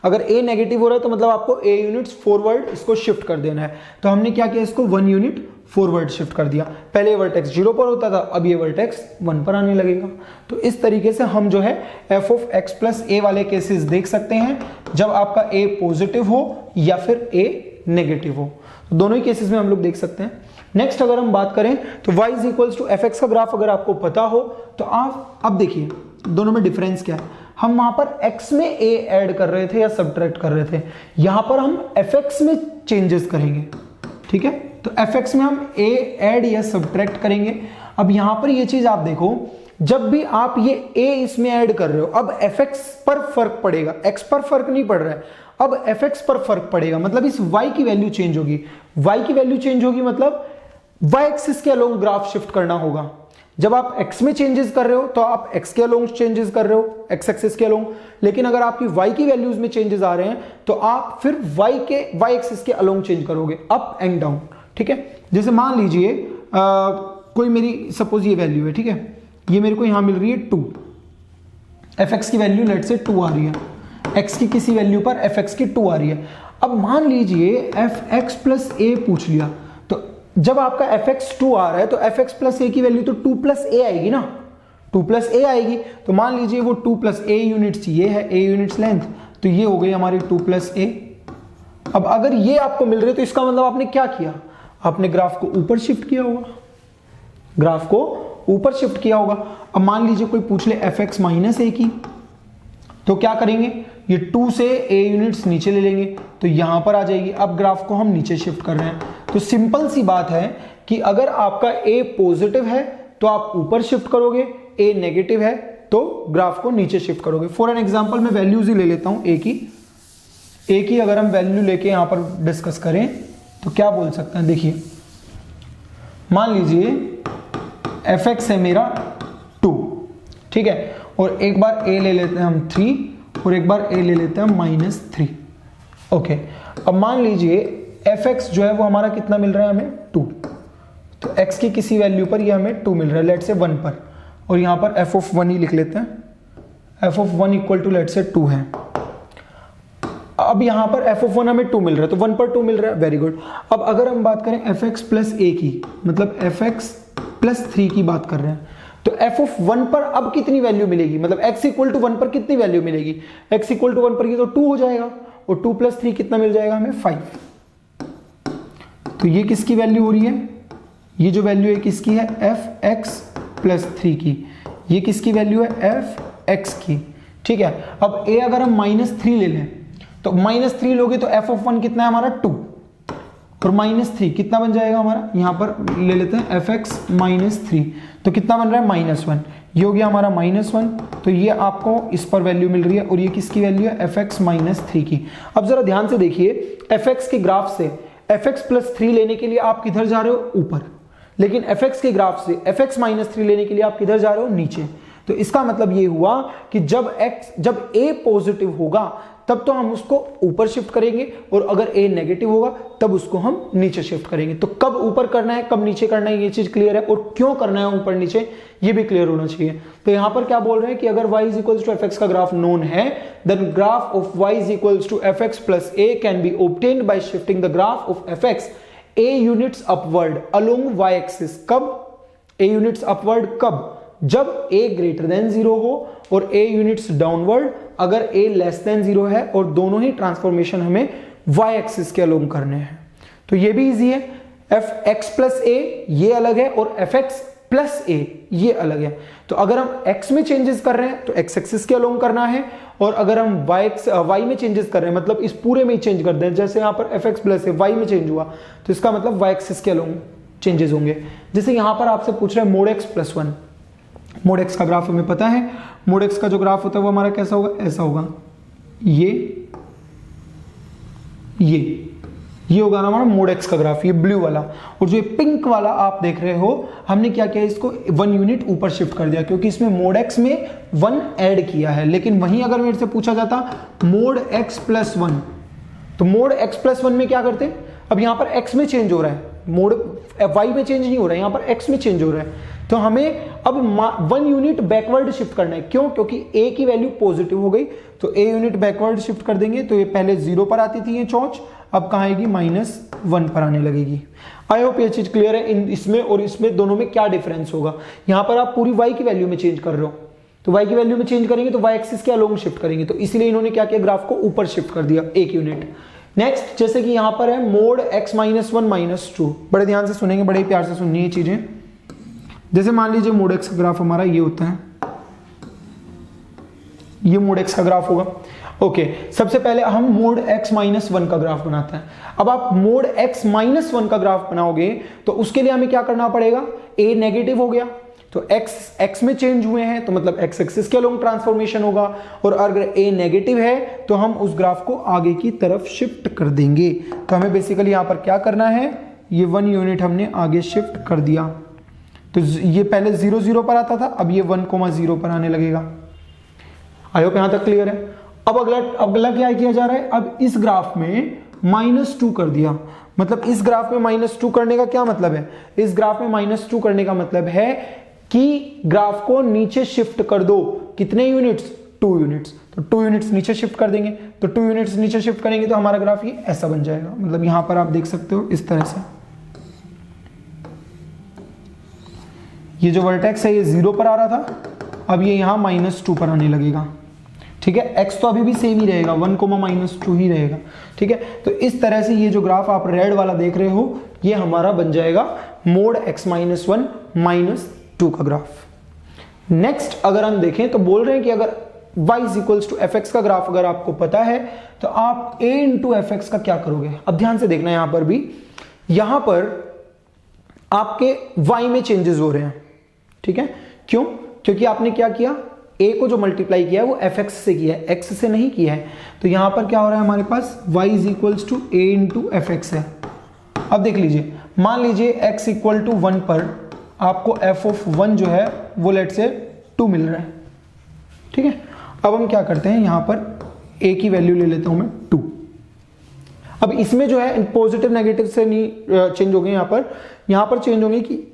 अगर a नेगेटिव हो रहा है तो मतलब आपको a यूनिट्स फॉरवर्ड इसको शिफ्ट कर देना है। तो हमने क्या किया, इसको 1 यूनिट फॉरवर्ड शिफ्ट कर दिया। पहले ये वर्टेक्स 0 पर होता था, अब ये वर्टेक्स 1 पर आने लगेगा। तो इस तरीके से हम जो है f of x plus a वाले केसेस देख सकते हैं, जब आपका a पॉजिटिव हो या फिर a नेगेटिव हो। तो दोनों ही केसेस में हम लोग देख सकते हैं। नेक्स्ट अगर हम बात करें तो y is equals to F X का ग्राफ अगर आपको पता हो तो आप अब देखिए दोनों में डिफरेंस क्या है। हम वहां पर x में a ऐड कर रहे थे या सब्ट्रैक्ट कर रहे थे, यहां पर हम fx में चेंजेस करेंगे, ठीक है। तो fx में हम a ऐड या सब्ट्रैक्ट करेंगे। अब यहां पर ये चीज आप देखो, जब भी आप ये a इसमें ऐड कर रहे हो, अब fx पर फर्क पड़ेगा, x पर फर्क नहीं पड़ रहा है, अब fx पर फर्क पड़ेगा। मतलब इस y की वैल्यू चेंज होगी, y की वैल्यू चेंज होगी, मतलब y एक्सिस के अलोंग ग्राफ शिफ्ट करना होगा। जब आप x में चेंजेस कर रहे हो तो आप x के अलोंग चेंजेस कर रहे हो, x एक्सिस के अलोंग, लेकिन अगर आपकी y की वैल्यूज में चेंजेस आ रहे हैं तो आप फिर y एक्सिस के अलोंग चेंज करोगे, अप एंड डाउन, ठीक है। जैसे मान लीजिए कोई मेरी सपोज ये वैल्यू है, ठीक है, ये मेरे को यहां मिल रही है 2, fx की वैल्यू लेट से 2 आ रही है, x की किसी वैल्यू पर fx की 2 आ रही है। अब मान लीजिए fx प्लस a पूछ लिया, तो जब आपका fx 2 आ रहा है तो fx प्लस a की वैल्यू तो 2 प्लस a आएगी ना, 2 प्लस a आएगी। तो मान लीजिए वो 2 प्लस a यूनिट्स ये है, a यूनिट्स लेंथ, तो ये हो गई हमारी 2 प्लस a। अब अगर ये आपको मिल रहे तो इसका मतलब आपने क्या किया, आपने ग्राफ को ऊपर शिफ्ट किया होगा, ग्राफ को ऊपर शिफ्ट किया होगा। अब मान लीजिए कोई पूछ ले fx माइनस a की, तो क्या करेंगे, ये 2 से a यूनिट्स नीचे ले लेंगे तो यहां पर आ जाएगी। अब ग्राफ को हम नीचे शिफ्ट कर रहे हैं, तो सिंपल सी बात है कि अगर आपका a पॉजिटिव है तो आप ऊपर शिफ्ट करोगे, a नेगेटिव है तो ग्राफ को नीचे शिफ्ट करोगे। फॉर एन एग्जांपल मैं वैल्यूज ही ले लेता हूं a की अगर हम वैल्यू लेके यहां पर डिस्कस करें तो क्या बोल सकते हैं, देखिए मान लीजिए fx है मेरा 2, ठीक है, और एक बार a ले लेते हैं हम 3 और एक बार a ले लेते हैं हम -3। ओके, अब मान लीजिए fx जो है वो हमारा कितना मिल रहा है हमें 2, तो x की किसी वैल्यू पर ये हमें 2 मिल रहा है, लेट से 1 पर, और यहां पर f ऑफ 1 ही लिख लेते हैं, f ऑफ 1 इक्वल टू लेट से 2 है। अब यहां पर f ऑफ 1 हमें 2 मिल रहा है तो 1 पर 2 मिल रहा है, वेरी गुड। अब अगर हम बात करें fx प्लस a की, मतलब fx प्लस 3 की बात कर रहे हैं, तो f ऑफ 1 पर अब कितनी वैल्यू मिलेगी, मतलब x इक्वल टू 1 पर कितनी वैल्यू मिलेगी, x इक्वल टू 1 पर ये तो 2 हो जाएगा, और 2 प्लस 3 कितना मिल जाएगा हमें 5। तो ये किसकी वैल्यू हो रही है, ये जो वैल्यू है किसकी है, fx प्लस 3 की, ये किसकी वैल्यू है, fx की, ठीक है। अब a अगर हम -3 ले लें तो -3 लोगे तो f ऑफ 1 कितना है हमारा 2, और -3 कितना बन जाएगा हमारा, यहां पर ले लेते हैं fx -3, तो कितना बन रहा है -1, ये हो गया हमारा -1। तो ये आपको इस पर वैल्यू मिल रही है, और ये किसकी वैल्यू है, fx -3 की। अब जरा ध्यान से देखिए, fx के ग्राफ से fx प्लस 3 लेने के लिए आप किधर जा रहे हो, ऊपर, लेकिन fx के ग्राफ से fx -3 लेने के लिए आप किधर जा रहे हो, नीचे। तो इसका मतलब ये हुआ कि जब a पॉजिटिव होगा तब तो हम उसको ऊपर शिफ्ट करेंगे, और अगर a नेगेटिव होगा तब उसको हम नीचे शिफ्ट करेंगे। तो कब ऊपर करना है कब नीचे करना है ये चीज क्लियर है, और क्यों करना है ऊपर नीचे ये भी क्लियर होना चाहिए। तो यहां पर क्या बोल रहे हैं कि अगर y is equals to fx का ग्राफ नोन है, then graph of y is equals to fx plus a can be obtained by shifting the graph of fx a units upward along y axis. कब a units upward, कब, जब a greater than 0 हो और a units downward अगर a less than 0 है, और दोनों ही ट्रांसफॉर्मेशन हमें y एक्सिस के अलोंग करने हैं। तो ये भी इजी है, fx प्लस a ये अलग है और fx प्लस a ये अलग है। तो अगर हम x में चेंजेस कर रहे हैं तो x एक्सिस के अलोंग करना है, और अगर हम y में चेंजेस कर रहे हैं, मतलब इस पूरे में ही चेंज कर दें, जैसे यहां पर fx प्लस a y में चेंज हुआ तो इसका मतलब y एक्सिस के अलोंग चेंजेस होंगे। जैसे यहां पर आपसे पूछ रहे हैं mode x plus 1, mode x का ग्राफ हमें पता है, मोड x का जो ग्राफ होता है वो हमारा कैसा होगा, ऐसा होगा, ये होगा ना हमारा मोड x का ग्राफ, ये ब्लू वाला। और जो ये पिंक वाला आप देख रहे हो, हमने क्या किया, इसको 1 यूनिट ऊपर शिफ्ट कर दिया, क्योंकि इसमें मोड x में 1 ऐड किया है। लेकिन वहीं अगर मेरे से पूछा जाता मोड x प्लस 1, तो मोड x प्लस 1 में क्या करते, अब यहां पर x में चेंज हो रहा है, मोड y में चेंज नहीं हो रहा है, यहां पर x में चेंज हो रहा है। तो हमें अब 1 यूनिट बैकवर्ड शिफ्ट करना है, क्यों, क्योंकि a की वैल्यू पॉजिटिव हो गई, तो a यूनिट बैकवर्ड शिफ्ट कर देंगे। तो ये पहले 0 पर आती थी ये चौंच, अब कहां आएगी, -1 पर आने लगेगी। आई होप ये चीज क्लियर है। इसमें और इसमें दोनों में क्या डिफरेंस होगा, यहां पर आप पूरी y की वैल्यू में चेंज कर रहे हो, तो y की वैल्यू में चेंज करेंगे तो y एक्सिस के अलोंग शिफ्ट करेंगे, तो इसलिए इन्होंने क्या किया, ग्राफ को ऊपर शिफ्ट कर दिया 1 यूनिट। नेक्स्ट, जैसे कि यहां पर है मोड x -1 -2, बड़े ध्यान से सुनेंगे, बड़े प्यार से सुननी है चीजें। जैसे मान लीजिए मोड x का ग्राफ हमारा ये होता है, ये मोड x का ग्राफ होगा। ओके, सबसे पहले हम मोड x -1 का ग्राफ बनाते हैं। अब आप मोड x -1 का ग्राफ बनाओगे तो उसके लिए हमें क्या करना पड़ेगा, a नेगेटिव हो गया तो x में चेंज हुए हैं, तो मतलब x एक्सिस के अलोंग ट्रांसफॉर्मेशन होगा, और अगर a नेगेटिव है तो हम उस ग्राफ को आगे की तरफ शिफ्ट कर देंगे। तो हमें बेसिकली यहां पर क्या करना है, ये 1 यूनिट हमने आगे शिफ्ट कर दिया। तो ये पहले 0 0 पर आता था, अब ये 1,0 पर आने लगेगा। आई होप यहां तक क्लियर है। अब अगला क्या किया जा रहा है, अब इस ग्राफ में -2 कर दिया। मतलब इस ग्राफ में -2 करने का क्या मतलब है, इस ग्राफ में -2 करने का मतलब है कि ग्राफ को नीचे शिफ्ट कर दो। कितने यूनिट्स, 2 यूनिट्स। तो 2 यूनिट्स नीचे शिफ्ट कर देंगे, तो 2 यूनिट्स नीचे शिफ्ट करेंगे तो हमारा ग्राफ ये ऐसा बन जाएगा। मतलब यहां पर आप देख सकते हो इस तरह से, ये जो वर्टेक्स है ये 0 पर आ रहा था, अब ये यहां -2 पर आने लगेगा। ठीक है, x तो अभी भी सेम ही रहेगा, 1,-2 ही रहेगा। ठीक है, तो इस तरह से ये जो ग्राफ आप रेड वाला देख रहे हो ये हमारा बन जाएगा मोड x-1 -2 का ग्राफ। नेक्स्ट अगर हम देखें तो बोल रहे हैं कि अगर y = fx का ग्राफ अगर आपको पता है तो आप a × fx का क्या करोगे। अब ध्यान से देखना, यहां पर भी, यहां पर आपके y में चेंजेस हो रहे हैं। ठीक है, क्यों, क्योंकि आपने क्या किया, a को जो मल्टीप्लाई किया है वो fx से किया है, x से नहीं किया है। तो यहां पर क्या हो रहा है हमारे पास, y = a × fx है। अब देख लीजिए, मान लीजिए x = 1 पर आपको f(1) जो है वो लेट से 2 मिल रहा है। ठीक है, अब हम क्या करते हैं, यहां पर a की वैल्यू ले लेता हूं मैं 2। अब इसमें जो है पॉजिटिव नेगेटिव से नहीं चेंज होंगे, यहां पर चेंज होंगे कि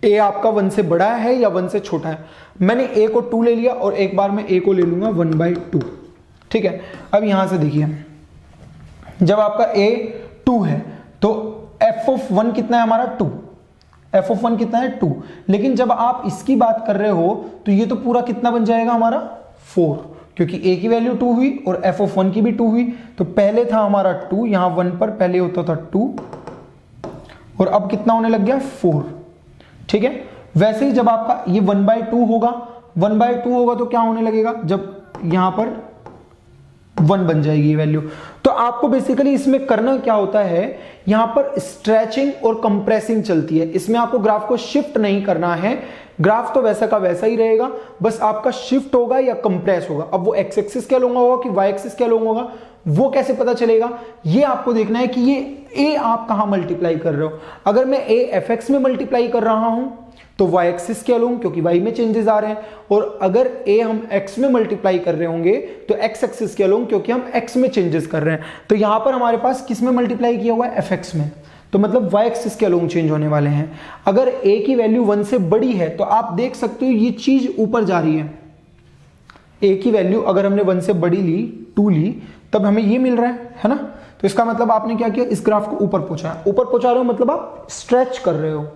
a आपका 1 से बड़ा है या 1 से छोटा है। मैंने a को 2 ले लिया और एक बार मैं a को ले लूंगा 1/2। ठीक है, अब यहां से देखिए, जब आपका a 2 है तो f(1) कितना है हमारा, 2। f(1) कितना है, 2। लेकिन जब आप इसकी बात कर रहे हो तो ये तो पूरा कितना बन जाएगा हमारा, 4, क्योंकि a की वैल्यू 2 हुई और f(1) की भी 2 हुई। तो पहले था हमारा 2, यहां 1 पर पहले होता था 2 और अब कितना होने लग गया, 4। ठीक है, वैसे ही जब आपका ये 1/2 होगा, 1/2 होगा तो क्या होने लगेगा, जब यहां पर 1 बन जाएगी ये वैल्यू। तो आपको बेसिकली इसमें करना क्या होता है, यहां पर स्ट्रेचिंग और कंप्रेसिंग चलती है। इसमें आपको ग्राफ को शिफ्ट नहीं करना है, ग्राफ तो वैसा का वैसा ही रहेगा, बस आपका शिफ्ट होगा या कंप्रेस होगा। अब वो एक्स एक्सिस क्या लॉन्ग होगा कि वाई एक्सिस क्या लॉन्ग होगा, वो कैसे पता चलेगा, ये आपको देखना है कि ये a आप कहां मल्टीप्लाई कर रहे हो। अगर मैं a fx में मल्टीप्लाई कर रहा हूं तो y एक्सिस क्या लूंगा, क्योंकि y में चेंजेस आ रहे हैं। और अगर a हम x में मल्टीप्लाई कर रहे होंगे तो x एक्सिस क्या लूंगा, क्योंकि हम x में चेंजेस कर रहे हैं। तो यहां पर हमारे पास किस में मल्टीप्लाई किया हुआ है, fx में, तो मतलब y एक्सिस के लॉन्ग चेंज होने वाले हैं। अगर a की वैल्यू 1 से बड़ी है तो आप देख सकते हो ये चीज ऊपर जा रही है। a की वैल्यू अगर हमने 1 से बड़ी ली, 2 ली, तब हमें ये मिल रहा है ना। तो इसका मतलब आपने क्या किया, इस ग्राफ को ऊपर पहुंचाया। ऊपर पहुंचा रहे हो मतलब आप स्ट्रेच कर रहे हो।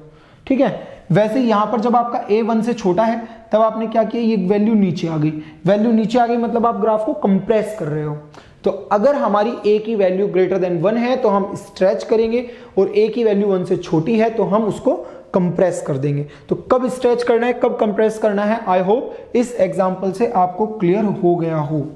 ठीक है, वैसे यहां पर जब आपका a 1 से छोटा है तब आपने क्या किया, ये वैल्यू नीचे आ गई। वैल्यू नीचे आ गई मतलब आप ग्राफ को कंप्रेस कर रहे हो। तो अगर हमारी a की वैल्यू ग्रेटर देन 1 है तो हम स्ट्रेच करेंगे, और a की वैल्यू 1 से छोटी है तो हम उसको कंप्रेस कर देंगे। तो कब स्ट्रेच करना है, कब कंप्रेस करना है, आई होप इस एग्जांपल से आपको क्लियर हो गया हो।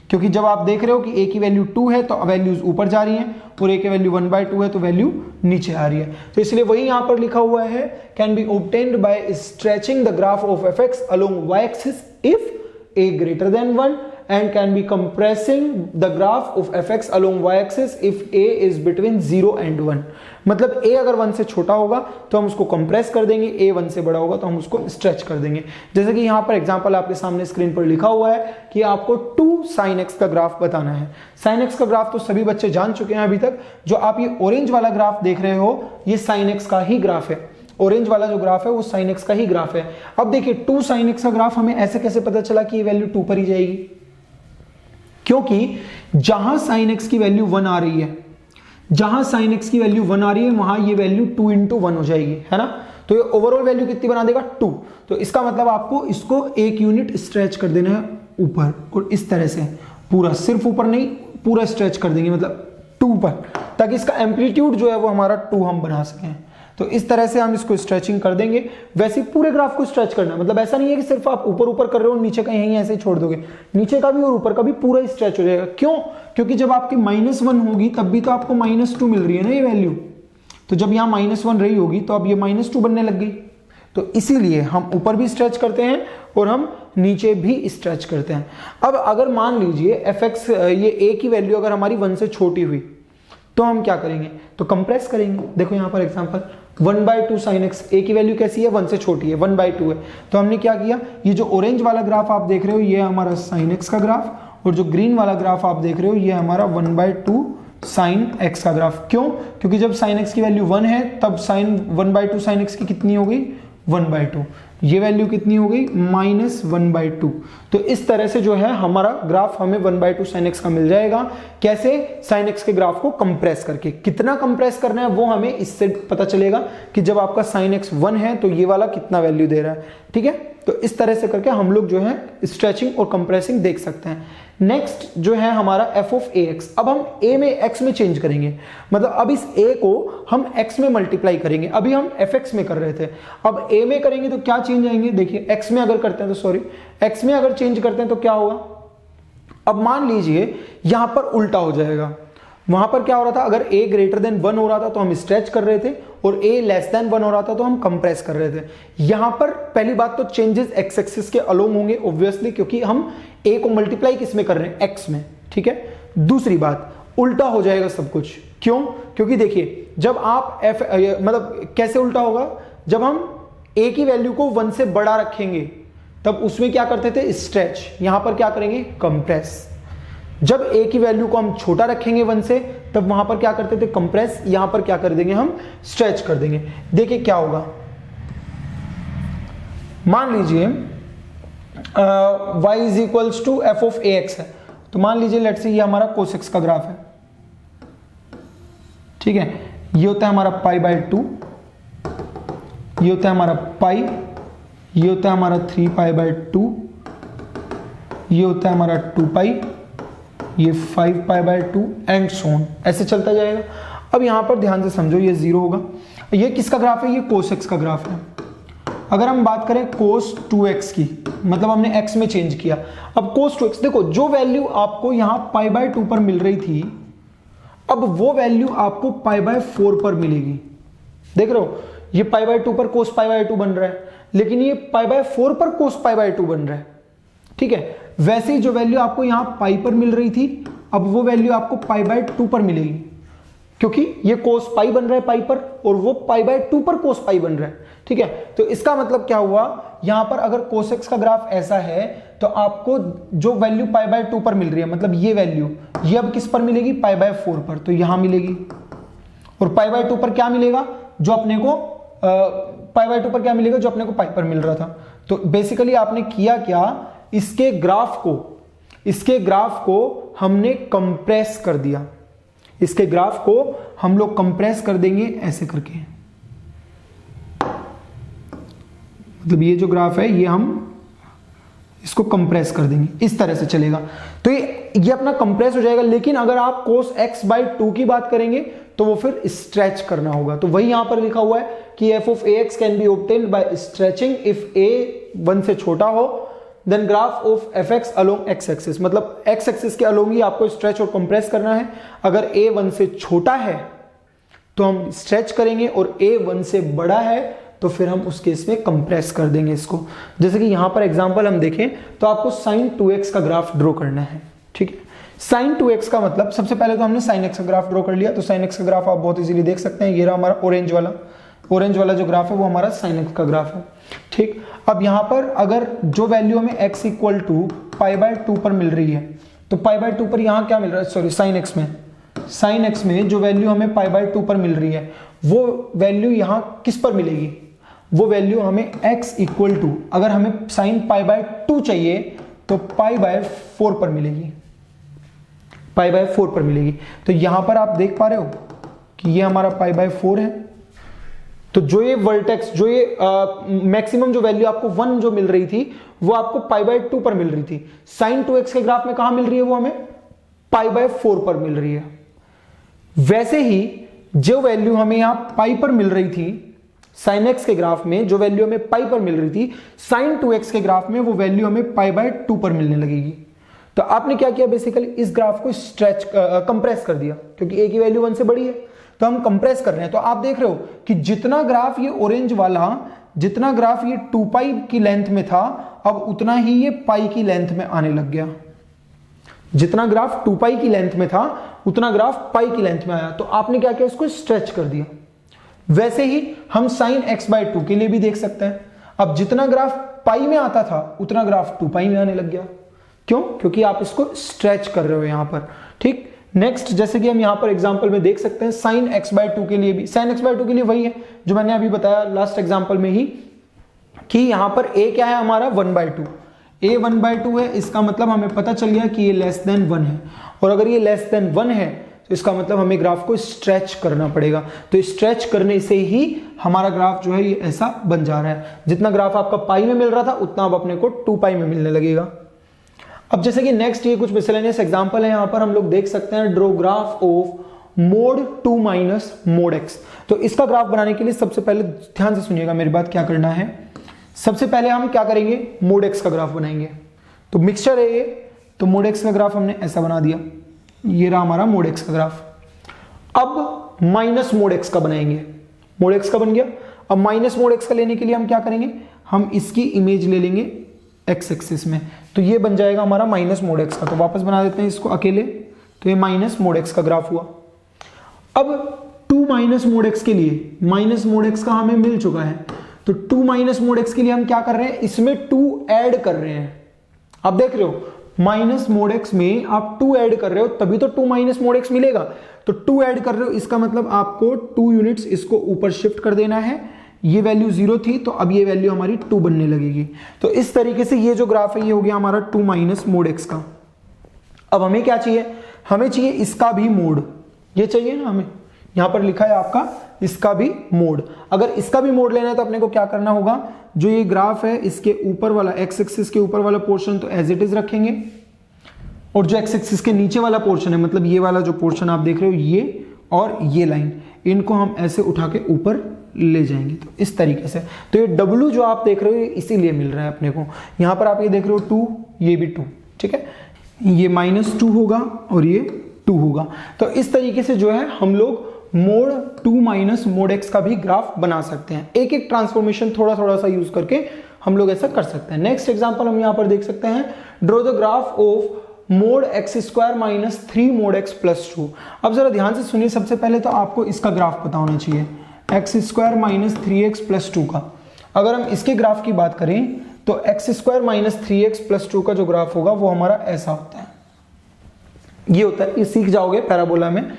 क्योंकि जब आप देख रहे हो कि a की वैल्यू 2 है तो वैल्यूज ऊपर जा रही हैं, और a की वैल्यू 1/2 है तो वैल्यू नीचे आ रही है। तो इसलिए वही यहां पर लिखा हुआ है, can be obtained by stretching the graph of fx along y axis if a greater than 1 and can be compressing the graph of fx along y axis if a is between 0 and 1। मतलब a अगर 1 से छोटा होगा तो हम उसको compress कर देंगे, a 1 से बड़ा होगा तो हम उसको स्ट्रेच कर देंगे। जैसे कि यहां पर एग्जांपल आपके सामने स्क्रीन पर लिखा हुआ है कि आपको 2 sin x का ग्राफ बताना है। sin x का ग्राफ तो सभी बच्चे जान चुके हैं अभी तक। जो आप ये ऑरेंज वाला ग्राफ देख रहे हो ये sin x का ही ग्राफ है। ऑरेंज वाला जो ग्राफ है वो sin x का ही ग्राफ है। अब देखिए 2 sin x का ग्राफ हमें ऐसे कैसे पता चला कि ये वैल्यू 2 पर ही जाएगी, क्योंकि जहां sin x की वैल्यू 1 आ रही है, जहां sin x की वैल्यू 1 आ रही है वहां ये वैल्यू 2 × 1 हो जाएगी, है ना। तो ये ओवरऑल वैल्यू कितनी बना देगा, 2। तो इसका मतलब आपको इसको 1 यूनिट स्ट्रेच कर देना है ऊपर, और इस तरह से पूरा, सिर्फ ऊपर नहीं पूरा स्ट्रेच कर देंगे, मतलब 2 पर, ताकि इसका एम्पलीट्यूड जो है वो हमारा 2 हम बना सकें। तो इस तरह से हम इसको स्ट्रेचिंग कर देंगे। वैसे पूरे ग्राफ को स्ट्रेच करना है, मतलब ऐसा नहीं है कि सिर्फ आप ऊपर ऊपर कर रहे हो नीचे का यहीं ऐसे ही छोड़ दोगे, नीचे का भी और ऊपर का भी पूरा ही स्ट्रेच हो जाएगा। क्यों, क्योंकि जब आपकी -1 होगी तब भी तो आपको -2 मिल रही है ना ये वैल्यू। तो जब यहाँ -1 रही होगी तो अब ये -2 बनने लग गई। तो इसीलिए हम ऊपर भी स्ट्रेच करते हैं और हम नीचे भी स्ट्रेच करते हैं। अब अगर मान लीजिए fx ये a की वैल्यू अगर हमारी 1 से छोटी हुई तो हम क्या करेंगे, तो कंप्रेस करेंगे। देखो यहाँ पर एग्जांपल 1/2 साइन एक्स, ए की वैल्यू कैसी है 1 से छोटी है, 1/2 है। तो हमने क्या किया, ये जो ऑरेंज वाला ग्राफ आप देख रहे हो ये हमारा साइन एक्स का ग्राफ, और जो ग्रीन वाला ग्राफ आप देख रहे हो ये हमारा 1/2 साइन एक्स का ग्राफ। क्यों? क्योंकि जब साइन एक्स की वैल्यू 1 है तब साइन 1/2 साइन एक्स की कितनी हो गई 1/2, ये वैल्यू कितनी हो गई -1/2। तो इस तरह से जो है हमारा ग्राफ हमें 1/2 साइन एक्स का मिल जाएगा। कैसे? साइन एक्स के ग्राफ को कंप्रेस करके। कितना कंप्रेस करना है वो हमें इससे पता चलेगा कि जब आपका साइन एक्स 1 है तो ये वाला कितना वैल्यू दे रहा है। ठीक है, तो इस तरह से करके हम लोग जो है स्ट्रेचिंग और कंप्रेसिंग देख सकते हैं। नेक्स्ट जो है हमारा एफ ऑफ ए एक्स, अब हम ए में एक्स में चेंज करेंगे, मतलब अब इस ए को हम एक्स में मल्टीप्लाई करेंगे। अभी हम एफ एक्स में कर रहे थे, अब ए में करेंगे तो क्या चेंज आएंगे, देखिए एक्स में अगर करते हैं तो एक्स में अगर चेंज करते हैं तो क्या होगा, अब मान लीजिए यहां पर उल्टा हो जाएगा। वहां पर क्या हो रहा था, अगर a ग्रेटर देन 1 हो रहा था तो हम स्ट्रेच कर रहे थे, और a लेस देन 1 हो रहा था तो हम कंप्रेस कर रहे थे। यहां पर पहली बात तो चेंजेस एक्स एक्सिस के अलोंग होंगे ऑब्वियसली, क्योंकि हम a को मल्टीप्लाई किस में कर रहे हैं, x में। ठीक है, दूसरी बात उल्टा हो जाएगा सब कुछ। क्यों? क्योंकि देखिए जब आप मतलब कैसे उल्टा होगा, जब हम a की वैल्यू को 1 से बड़ा रखेंगे तब उसमें क्या करते थे स्ट्रेच, यहां पर क्या करेंगे कंप्रेस। जब a की वैल्यू को हम छोटा रखेंगे 1 से तब वहां पर क्या करते थे कंप्रेस, यहां पर क्या कर देंगे हम स्ट्रेच कर देंगे। देखिए क्या होगा, मान लीजिए y is equals to f of a x है, तो मान लीजिए लेट्स से ये हमारा कोस एक्स का ग्राफ है। ठीक है, ये होता है हमारा π/2, ये होता है हमारा पाई, ये होता है हमारा 3π/2, ये होता है हमारा 2π, ये 5π/2 एंड सो ऑन, ऐसे चलता जाएगा। अब यहां पर ध्यान से समझो, ये 0 होगा। ये किसका ग्राफ है, ये कोस एक्स का ग्राफ है। अगर हम बात करें कोस 2x की, मतलब हमने x में चेंज किया। अब कोस 2x देखो, जो वैल्यू आपको यहां π/2 पर मिल रही थी, अब वो वैल्यू आपको π/4 पर मिलेगी। देख रहे हो, ये π/2 पर कोस π/2 बन रहा है, लेकिन ये π/4 पर कोस π/2 बन रहा है। ठीक है, वैसे ही जो वैल्यू आपको यहां पाई पर मिल रही थी, अब वो वैल्यू आपको π/2 पर मिलेगी, क्योंकि ये कोस पाई बन रहा है पाई पर, और वो π/2 पर कोस पाई बन रहा है। ठीक है, तो इसका मतलब क्या हुआ, यहां पर अगर कोस एक्स का ग्राफ ऐसा है तो आपको जो वैल्यू π/2 पर मिल रही है, मतलब ये वैल्यू, ये अब किस पर मिलेगी π/4 पर, तो यहां मिलेगी। और π/2 पर क्या मिलेगा, जो अपने को π/2 पर क्या मिलेगा, जो अपने को पाई पर मिल रहा था। तो बेसिकली आपने किया क्या, इसके ग्राफ को हमने कंप्रेस कर दिया। इसके ग्राफ को हम लोग कंप्रेस कर देंगे ऐसे करके, मतलब ये जो ग्राफ है ये हम इसको कंप्रेस कर देंगे, इस तरह से चलेगा। तो ये अपना कंप्रेस हो जाएगा। लेकिन अगर आप cos x/2 की बात करेंगे तो वो फिर स्ट्रेच करना होगा। तो वही यहां पर लिखा हुआ है कि f of ax can be obtained by stretching if a 1 से छोटा हो, then graph of fx along x axis, मतलब x एक्सिस के अलोंग ही आपको स्ट्रेच और कंप्रेस करना है। अगर a 1 से छोटा है तो हम स्ट्रेच करेंगे, और a 1 से बड़ा है तो फिर हम उस केस में कंप्रेस कर देंगे इसको। जैसे कि यहां पर एग्जांपल हम देखें तो आपको sin 2x का ग्राफ ड्रॉ करना है। ठीक है, sin 2x का मतलब सबसे पहले तो हमने sin x का ग्राफ ड्रॉ कर लिया। तो sin x का ग्राफ आप बहुत इजीली देख सकते हैं, ये रहा हमारा ऑरेंज वाला जो ग्राफ है वो हमारा sin x का ग्राफ है। ठीक, अब यहां पर अगर जो वैल्यू हमें x इक्वल टू π/2 पर मिल रही है, तो π/2 पर यहां क्या मिल रहा है, सॉरी sin x में जो वैल्यू हमें π/2 पर मिल रही है वो वैल्यू यहां किस पर मिलेगी, वो वैल्यू हमें x इक्वल टू, अगर हमें sin π/2 चाहिए तो π/4 पर मिलेगी, π/4 पर मिलेगी। तो यहां पर आप देख पा रहे हो कि ये हमारा π/4 है। तो जो ये वर्टेक्स, जो ये मैक्सिमम जो वैल्यू आपको 1 जो मिल रही थी वो आपको π/2 पर मिल रही थी। sin 2x के ग्राफ में कहां मिल रही है, वो हमें π/4 पर मिल रही है। वैसे ही जो वैल्यू हमें यहां पाई पर मिल रही थी, sin x के ग्राफ में जो वैल्यू हमें पाई पर मिल रही थी, sin 2x के ग्राफ में वो वैल्यू हमें π/2 पर मिलने लगेगी। तो आपने क्या किया, बेसिकली इस ग्राफ को स्ट्रेच कंप्रेस कर दिया, क्योंकि a की वैल्यू 1 से बड़ी है तो हम कंप्रेस कर रहे हैं। तो आप देख रहे हो कि जितना ग्राफ ये ऑरेंज वाला, जितना ग्राफ ये 2π की लेंथ में था, अब उतना ही ये पाई की लेंथ में आने लग गया। जितना ग्राफ 2π की लेंथ में था उतना ग्राफ पाई की लेंथ में आया। तो आपने क्या किया, इसको स्ट्रेच कर दिया। वैसे ही हम sin x/2 के लिए भी देख सकते हैं। अब जितना ग्राफ पाई में आता था उतना ग्राफ 2 पाई में आने लग गया। क्यों? क्योंकि आप इसको स्ट्रेच कर रहे हो यहां पर। ठीक, नेक्स्ट जैसे कि हम यहां पर एग्जांपल में देख सकते हैं sin x/2 के लिए भी, sin x/2 के लिए वही है जो मैंने अभी बताया लास्ट एग्जांपल में ही कि यहां पर a क्या है हमारा 1/2, a 1/2 है, इसका मतलब हमें पता चल गया कि ये लेस देन 1 है। और अगर ये लेस देन 1 है तो इसका मतलब हमें ग्राफ को स्ट्रेच करना पड़ेगा। तो स्ट्रेच करने से ही हमारा ग्राफ जो है ये ऐसा बन जा रहा है। जितना ग्राफ आपका पाई में मिल रहा था उतना अब अपने को 2 पाई में मिलने लगेगा। अब जैसे कि नेक्स्ट ये कुछ मिसलेनियस एग्जांपल है, यहां पर हम लोग देख सकते हैं draw graph of mod 2 minus mod x। तो इसका ग्राफ बनाने के लिए सबसे पहले ध्यान से सुनिएगा मेरी बात, क्या करना है। सबसे पहले हम क्या करेंगे, mod x का ग्राफ बनाएंगे। तो मिक्सचर है ये, तो mod x का ग्राफ हमने ऐसा बना दिया, ये रहा हमारा mod x का ग्राफ। अब माइनस mod x का बनाएंगे, mod x का बन गया। अब माइनस mod x का लेने के लिए हम क्या करेंगे, हम इसकी इमेज ले लेंगे x एक्सिस में, तो ये बन जाएगा हमारा माइनस mod x का। तो वापस बना देते हैं इसको अकेले, तो ये माइनस mod x का ग्राफ हुआ। अब 2 माइनस mod x के लिए, माइनस mod x का हमें मिल चुका है, तो 2 माइनस mod x के लिए हम क्या कर रहे हैं, इसमें 2 ऐड कर रहे हैं। आप देख रहे हो माइनस mod x में आप 2 ऐड कर रहे हो तभी तो 2 माइनस mod x मिलेगा। तो 2 ऐड कर रहे हो, इसका मतलब आपको 2 यूनिट्स इसको ऊपर शिफ्ट कर देना है। ये वैल्यू 0 थी तो अब ये वैल्यू हमारी 2 बनने लगेगी। तो इस तरीके से ये जो ग्राफ है ये हो गया हमारा 2 माइनस mod x का। अब हमें क्या चाहिए, हमें चाहिए इसका भी मोड, ये चाहिए ना हमें, यहां पर लिखा है आपका इसका भी मोड। अगर इसका भी मोड लेना है तो अपने को क्या करना होगा, जो ये ग्राफ है इसके ऊपर वाला एक्स एक्सिस के ऊपर वाला पोर्शन तो एज इट इज रखेंगे, और जो एक्स एक्सिस के नीचे वाला पोर्शन है, मतलब ये वाला जो पोर्शन आप देख रहे हो ये और ये लाइन, इनको हम ऐसे उठा के ऊपर ले जाएंगे। तो इस तरीके से, तो ये W जो आप देख रहे हो इसीलिए मिल रहा है अपने को। यहां पर आप ये देख रहे हो 2, ये भी 2, ठीक है, ये -2 होगा और ये 2 होगा। तो इस तरीके से जो है हम लोग mod 2 माइनस mod x का भी ग्राफ बना सकते हैं। एक एक ट्रांसफॉर्मेशन थोड़ा थोड़ा सा यूज करके हम लोग ऐसा कर सकते हैं। नेक्स्ट एग्जांपल हम यहां पर देख सकते हैं, draw the graph of mod x² minus 3 mod x plus 2। अब जरा ध्यान से सुनिए, सबसे पहले तो आपको इसका ग्राफ पता होना चाहिए, x² माइनस 3x प्लस 2 का। अगर हम इसके ग्राफ की बात करें तो x² माइनस 3x प्लस 2 का जो ग्राफ होगा वो हमारा ऐसा होता है, ये होता है, ये सीख जाओगे पैराबोला में,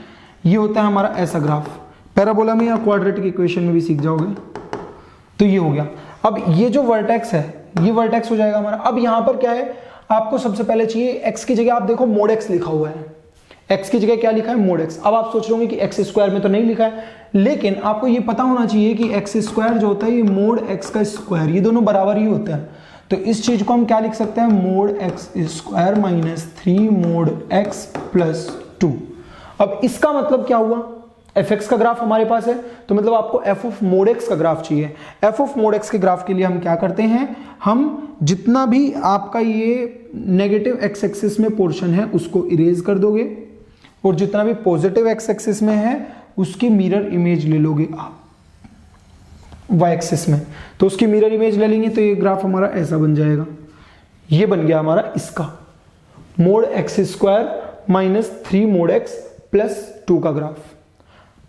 ये होता है हमारा ऐसा ग्राफ। पैराबोला में या क्वाड्रेटिक इक्वेशन में भी सीख जाओगे। तो ये हो गया। अब ये जो वर्टेक्स है ये वर्टेक्स हो जाएगा हमारा। अब यहां पर क्या है, आपको सबसे पहले चाहिए x की जगह आप देखो mod x लिखा हुआ है, x की जगह क्या लिखा है mod x। अब आप सोच रहे होंगे कि x² में तो नहीं लिखा है, लेकिन आपको ये पता होना चाहिए कि x² जो होता है ये mod x का स्क्वायर, ये दोनों बराबर ही होते हैं। तो इस चीज को हम क्या लिख सकते हैं, mod x² minus 3 mod x plus 2। अब इसका मतलब क्या हुआ, fx का ग्राफ हमारे पास है, तो मतलब आपको f ऑफ mod x का ग्राफ चाहिए। f ऑफ mod x के ग्राफ के लिए हम क्या करते हैं, हम जितना भी आपका ये नेगेटिव x एक्सिस में पोर्शन है उसको इरेज कर दोगे, और जितना भी पॉजिटिव x एक्सिस में है उसकी मिरर इमेज ले लोगे आप y एक्सिस में, तो उसकी मिरर इमेज ले लेंगे तो ये ग्राफ हमारा ऐसा बन जाएगा। ये बन गया हमारा इसका mod x² minus 3 mod x plus 2 का ग्राफ।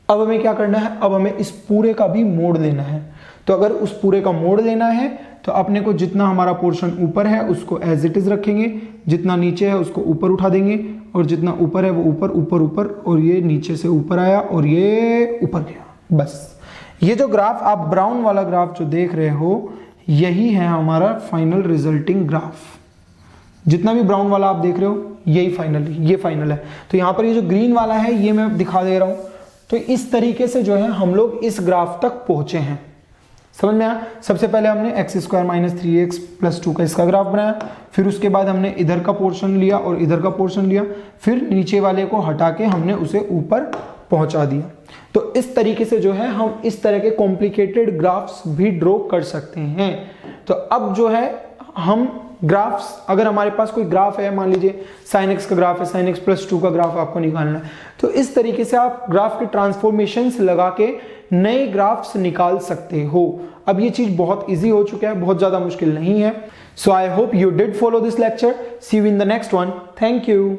अब हमें क्या करना है, अब हमें इस पूरे का भी मोड लेना है। तो अगर उस पूरे का मोड लेना है तो अपने को जितना हमारा पोर्शन ऊपर है उसको एज इट इज रखेंगे, जितना नीचे है उसको ऊपर उठा देंगे, और जितना ऊपर है वो ऊपर ऊपर ऊपर, और ये नीचे से ऊपर आया और ये ऊपर गया। बस ये जो ग्राफ आप ब्राउन वाला ग्राफ जो देख रहे हो यही है हमारा फाइनल रिजल्टिंग ग्राफ। जितना भी ब्राउन वाला आप देख रहे हो यही फाइनल, ये फाइनल है। तो यहाँ पर ये जो ग्रीन वाला है ये मैं दिखा दे रहा हूं। तो इस तरीके से जो है हम लोग इस ग्राफ तक पहुंचे हैं, समझ में आया। सबसे पहले हमने x² माइनस 3x प्लस 2 का इसका ग्राफ बनाया, फिर उसके बाद हमने इधर का पोर्शन लिया और इधर का पोर्शन लिया, फिर नीचे वाले को हटा के हमने उसे ऊपर पहुंचा दिया। तो इस तरीके से जो है हम इस तरह के कॉम्प्लिकेटेड ग्राफ्स भी ड्रॉ कर सकते हैं। तो अब जो है हम ग्राफ्स, अगर हमारे पास कोई ग्राफ है, मान लीजिए sin x का ग्राफ है, sin x प्लस 2 का ग्राफ आपको निकालना है, तो इस तरीके से आप ग्राफ के ट्रांसफॉर्मेशंस लगा के नए ग्राफ्स निकाल सकते हो। अब ये चीज बहुत इजी हो चुका है, बहुत ज्यादा मुश्किल नहीं है। So I hope you did follow this lecture. See you in the next one. Thank you.